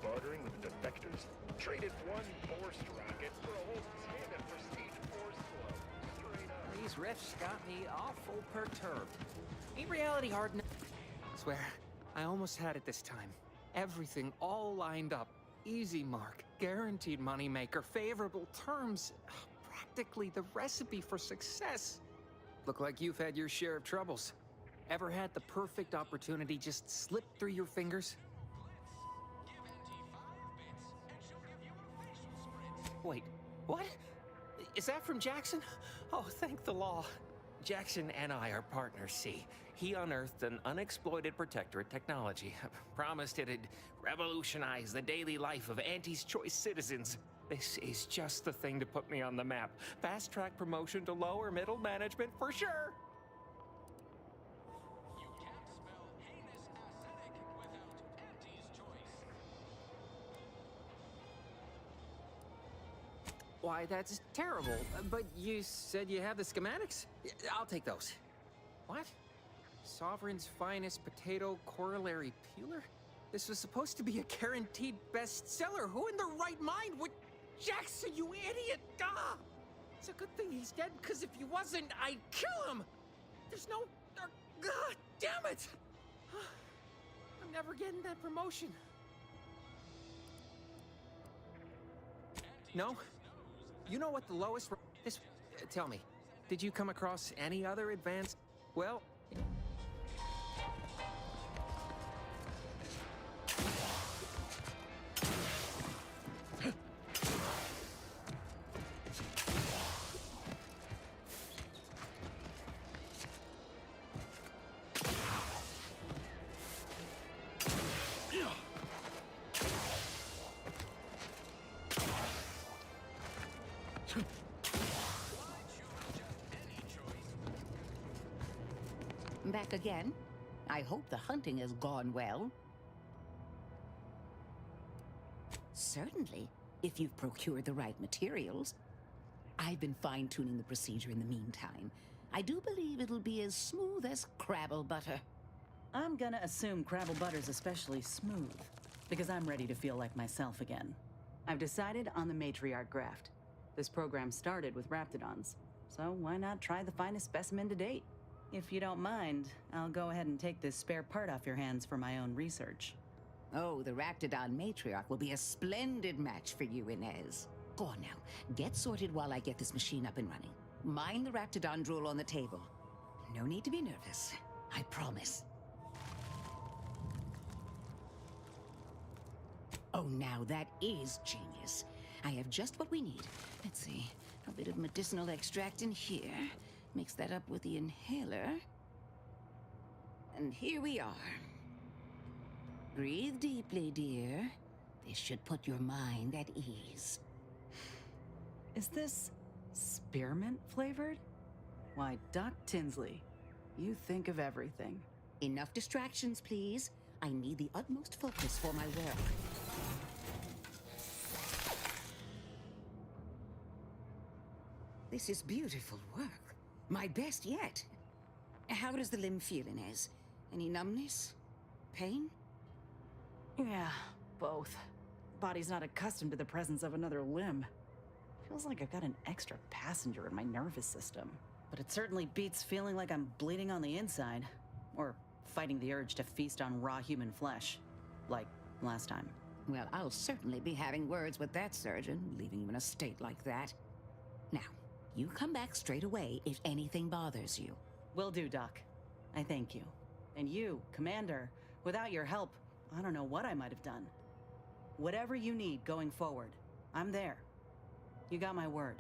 bartering with defectors. Traded one Force rocket for a whole 10 of prestige Force glow. Straight up. These riffs got me awful perturbed. Ain't reality hard enough? Swear, I almost had it this time. Everything all lined up. Easy mark, guaranteed moneymaker, favorable terms. Practically the recipe for success. Look like you've had your share of troubles. Ever had the perfect opportunity just slip through your fingers? Wait, what? Is that from Jackson? Oh, thank the law. Jackson and I are partners, see. He unearthed an unexploited Protectorate technology. Promised it'd revolutionize the daily life of Auntie's Choice citizens. This is just the thing to put me on the map. Fast-track promotion to lower middle management for sure. You can't spell heinous acidic without Auntie's Choice. Why, that's terrible. But you said you have the schematics? I'll take those. What? Sovereign's finest potato corollary peeler? This was supposed to be a guaranteed bestseller. Who in their right mind would... Jackson, you idiot! Ah! It's a good thing he's dead, because if he wasn't, I'd kill him! There's no... God damn it! I'm never getting that promotion. No? You know what the lowest... This... tell me, did you come across any other advanced... Well... Back again? I hope the hunting has gone well. Certainly, if you've procured the right materials. I've been fine-tuning the procedure in the meantime. I do believe it'll be as smooth as Crabble butter. I'm gonna assume Crabble butter's especially smooth, because I'm ready to feel like myself again. I've decided on the matriarch graft. This program started with Raptidons, so why not try the finest specimen to date? If you don't mind, I'll go ahead and take this spare part off your hands for my own research. Oh, the Raptidon matriarch will be a splendid match for you, Inez. Go on now, get sorted while I get this machine up and running. Mind the Raptidon drool on the table. No need to be nervous, I promise. Oh, now that is genius. I have just what we need. Let's see, a bit of medicinal extract in here. Mix that up with the inhaler. And here we are. Breathe deeply, dear. This should put your mind at ease. Is this spearmint flavored? Why, Doc Tinsley, you think of everything. Enough distractions, please. I need the utmost focus for my work. This is beautiful work. My best yet. How does the limb feel, Inez? Any numbness? Pain? Yeah, both. Body's not accustomed to the presence of another limb. Feels like I've got an extra passenger in my nervous system. But it certainly beats feeling like I'm bleeding on the inside. Or fighting the urge to feast on raw human flesh. Like last time. Well, I'll certainly be having words with that surgeon, leaving you in a state like that. Now, you come back straight away if anything bothers you. Will do, Doc. I thank you. And you, Commander, without your help, I don't know what I might have done. Whatever you need going forward, I'm there. You got my word.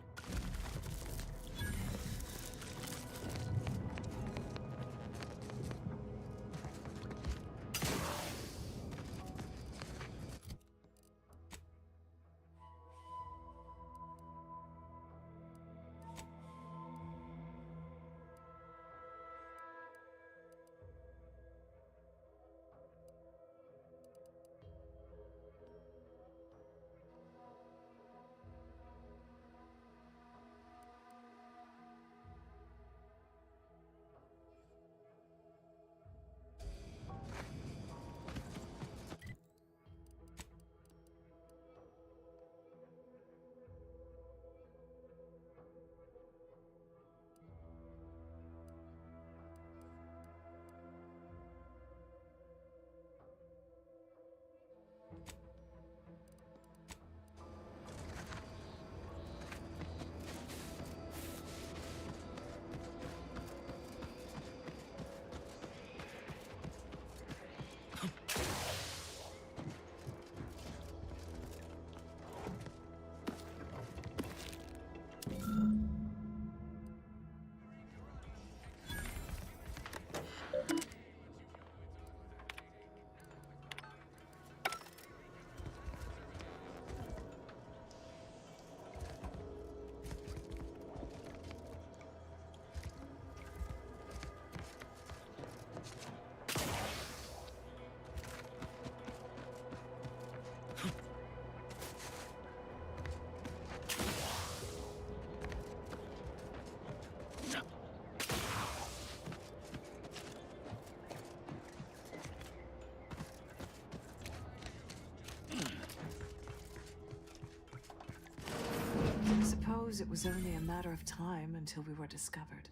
suppose it was only a matter of time until we were discovered.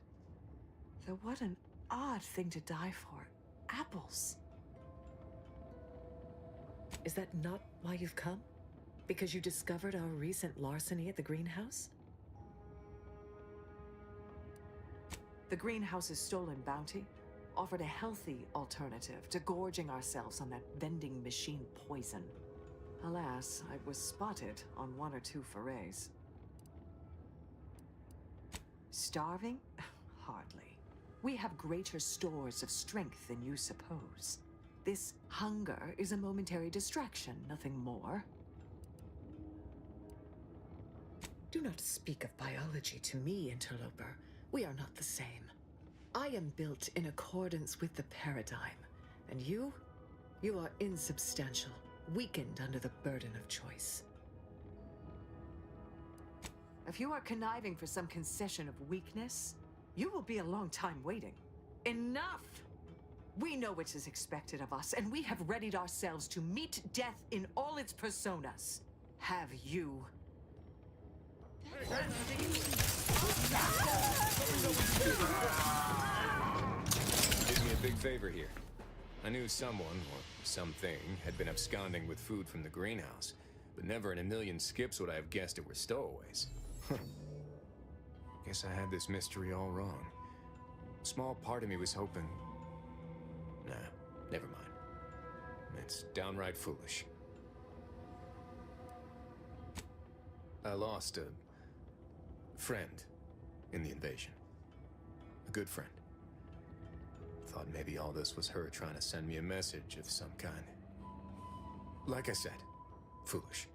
Though what an odd thing to die for. Apples. Is that not why you've come? Because you discovered our recent larceny at the greenhouse? The greenhouse's stolen bounty offered a healthy alternative to gorging ourselves on that vending machine poison. Alas, I was spotted on 1 or 2 forays. Starving? Hardly. We have greater stores of strength than you suppose. This hunger is a momentary distraction, nothing more. Do not speak of biology to me, interloper. We are not the same. I am built in accordance with the paradigm, and you are insubstantial, weakened under the burden of choice. If you are conniving for some concession of weakness, you will be a long time waiting. Enough! We know what is expected of us, and we have readied ourselves to meet death in all its personas. Have you? Did me a big favor here. I knew someone, or something, had been absconding with food from the greenhouse, but never in a million skips would I have guessed it were stowaways. Guess I had this mystery all wrong. Small part of me was hoping... Nah, never mind. It's downright foolish. I lost a friend in the invasion. A good friend. Thought maybe all this was her trying to send me a message of some kind. Like I said, foolish.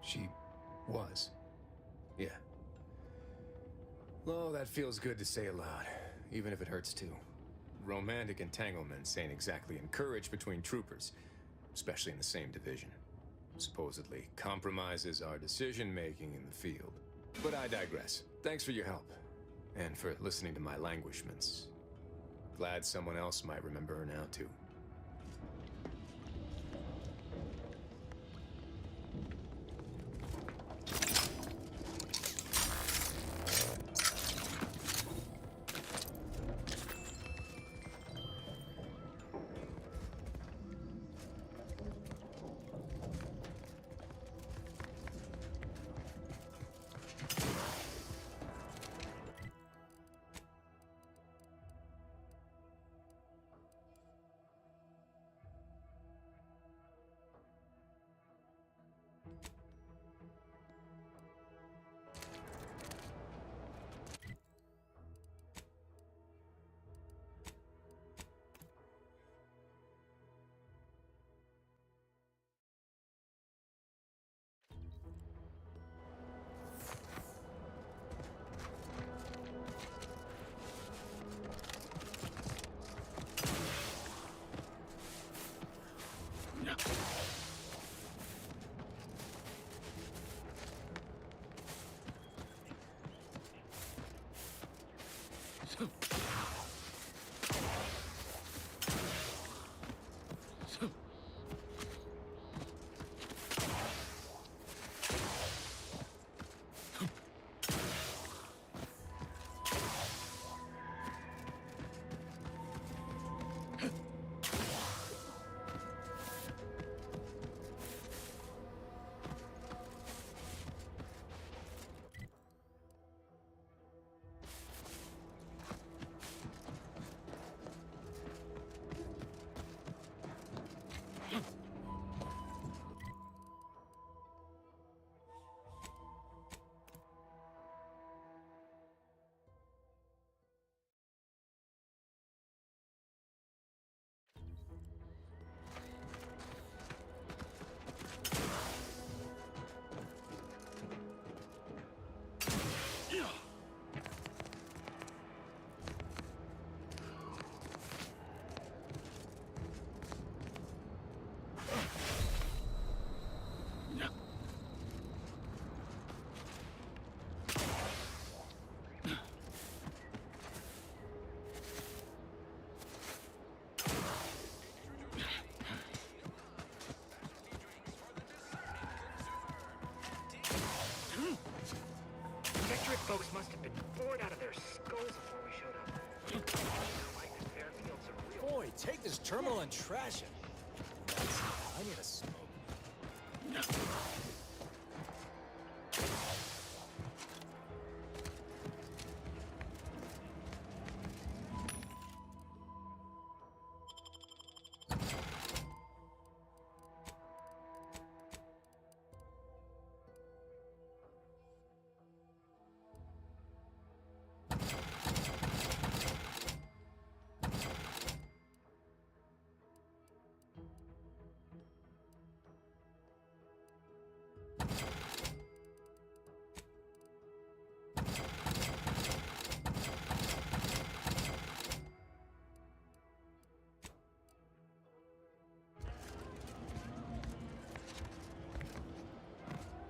She was. Yeah. Oh, that feels good to say aloud, even if it hurts too. Romantic entanglements ain't exactly encouraged between troopers, especially in the same division. Supposedly compromises our decision-making in the field. But I digress. Thanks for your help, and for listening to my languishments. Glad someone else might remember her now, too. this terminal and trash it. I need a smoke.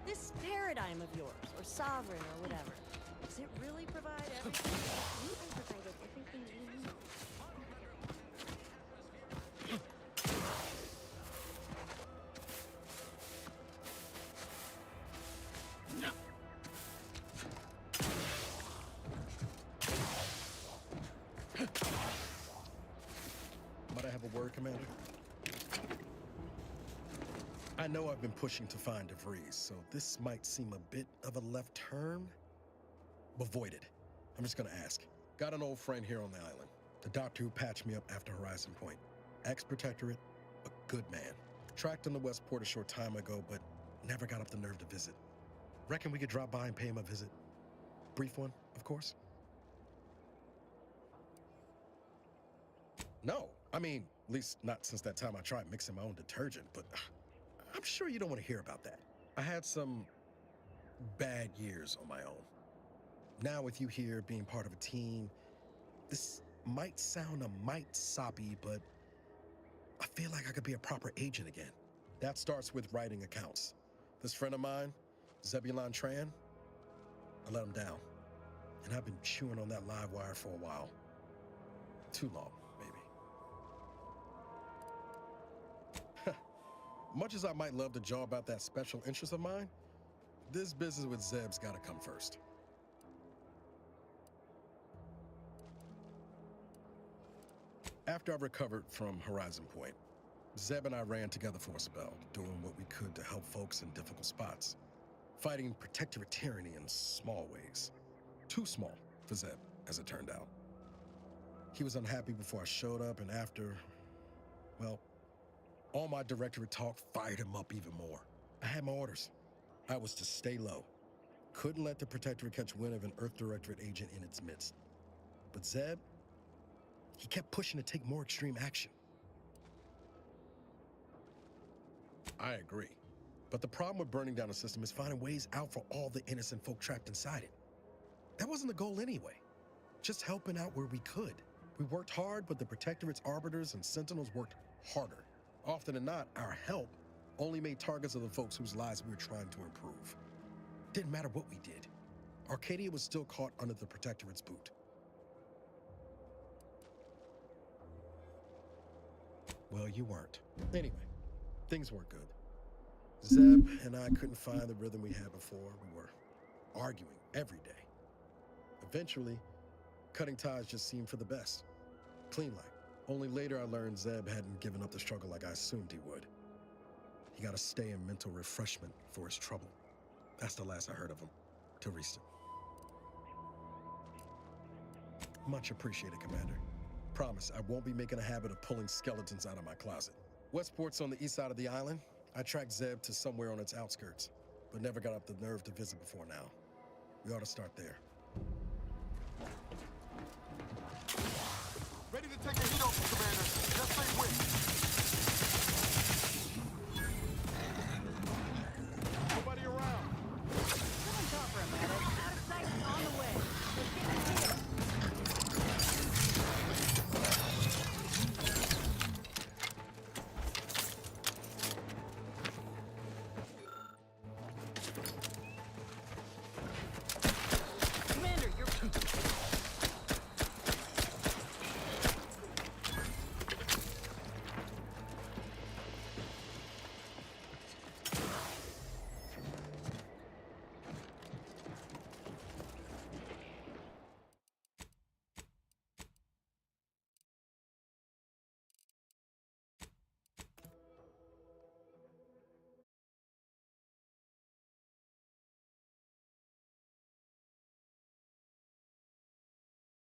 This paradigm of yours, or sovereign, or whatever, does it really provide everything? You have provided everything we need. Might I have a word, Commander? I know I've been pushing to find DeVries, so this might seem a bit of a left turn. But void it. I'm just gonna ask. Got an old friend here on the island. The doctor who patched me up after Horizon Point. Ex-protectorate, a good man. Tracked in the Westport a short time ago, but never got up the nerve to visit. Reckon we could drop by and pay him a visit? Brief one, of course. No, I mean, at least not since that time I tried mixing my own detergent, but I'm sure you don't want to hear about that. I had some bad years on my own. Now with you here being part of a team, this might sound a mite soppy, but I feel like I could be a proper agent again. That starts with writing accounts. This friend of mine, Zebulon Tran, I let him down. And I've been chewing on that live wire for a while. Too long, maybe. Much as I might love to jaw about that special interest of mine, this business with Zeb's gotta come first. After I recovered from Horizon Point, Zeb and I ran together for a spell, doing what we could to help folks in difficult spots. Fighting protectorate tyranny in small ways. Too small for Zeb, as it turned out. He was unhappy before I showed up, and after, well, all my directorate talk fired him up even more. I had my orders. I was to stay low. Couldn't let the Protectorate catch wind of an Earth Directorate agent in its midst. But Zeb, he kept pushing to take more extreme action. I agree. But the problem with burning down a system is finding ways out for all the innocent folk trapped inside it. That wasn't the goal anyway. Just helping out where we could. We worked hard, but the Protectorate's arbiters and sentinels worked harder. Often than not, our help only made targets of the folks whose lives we were trying to improve. Didn't matter what we did. Arcadia was still caught under the Protectorate's boot. Well, you weren't. Anyway, things weren't good. Zeb and I couldn't find the rhythm we had before. We were arguing every day. Eventually, cutting ties just seemed for the best. Clean like. Only later I learned Zeb hadn't given up the struggle like I assumed he would. He got to stay in mental refreshment for his trouble. That's the last I heard of him, till recent. Much appreciated, Commander. Promise, I won't be making a habit of pulling skeletons out of my closet. Westport's on the east side of the island. I tracked Zeb to somewhere on its outskirts, but never got up the nerve to visit before now. We ought to start there.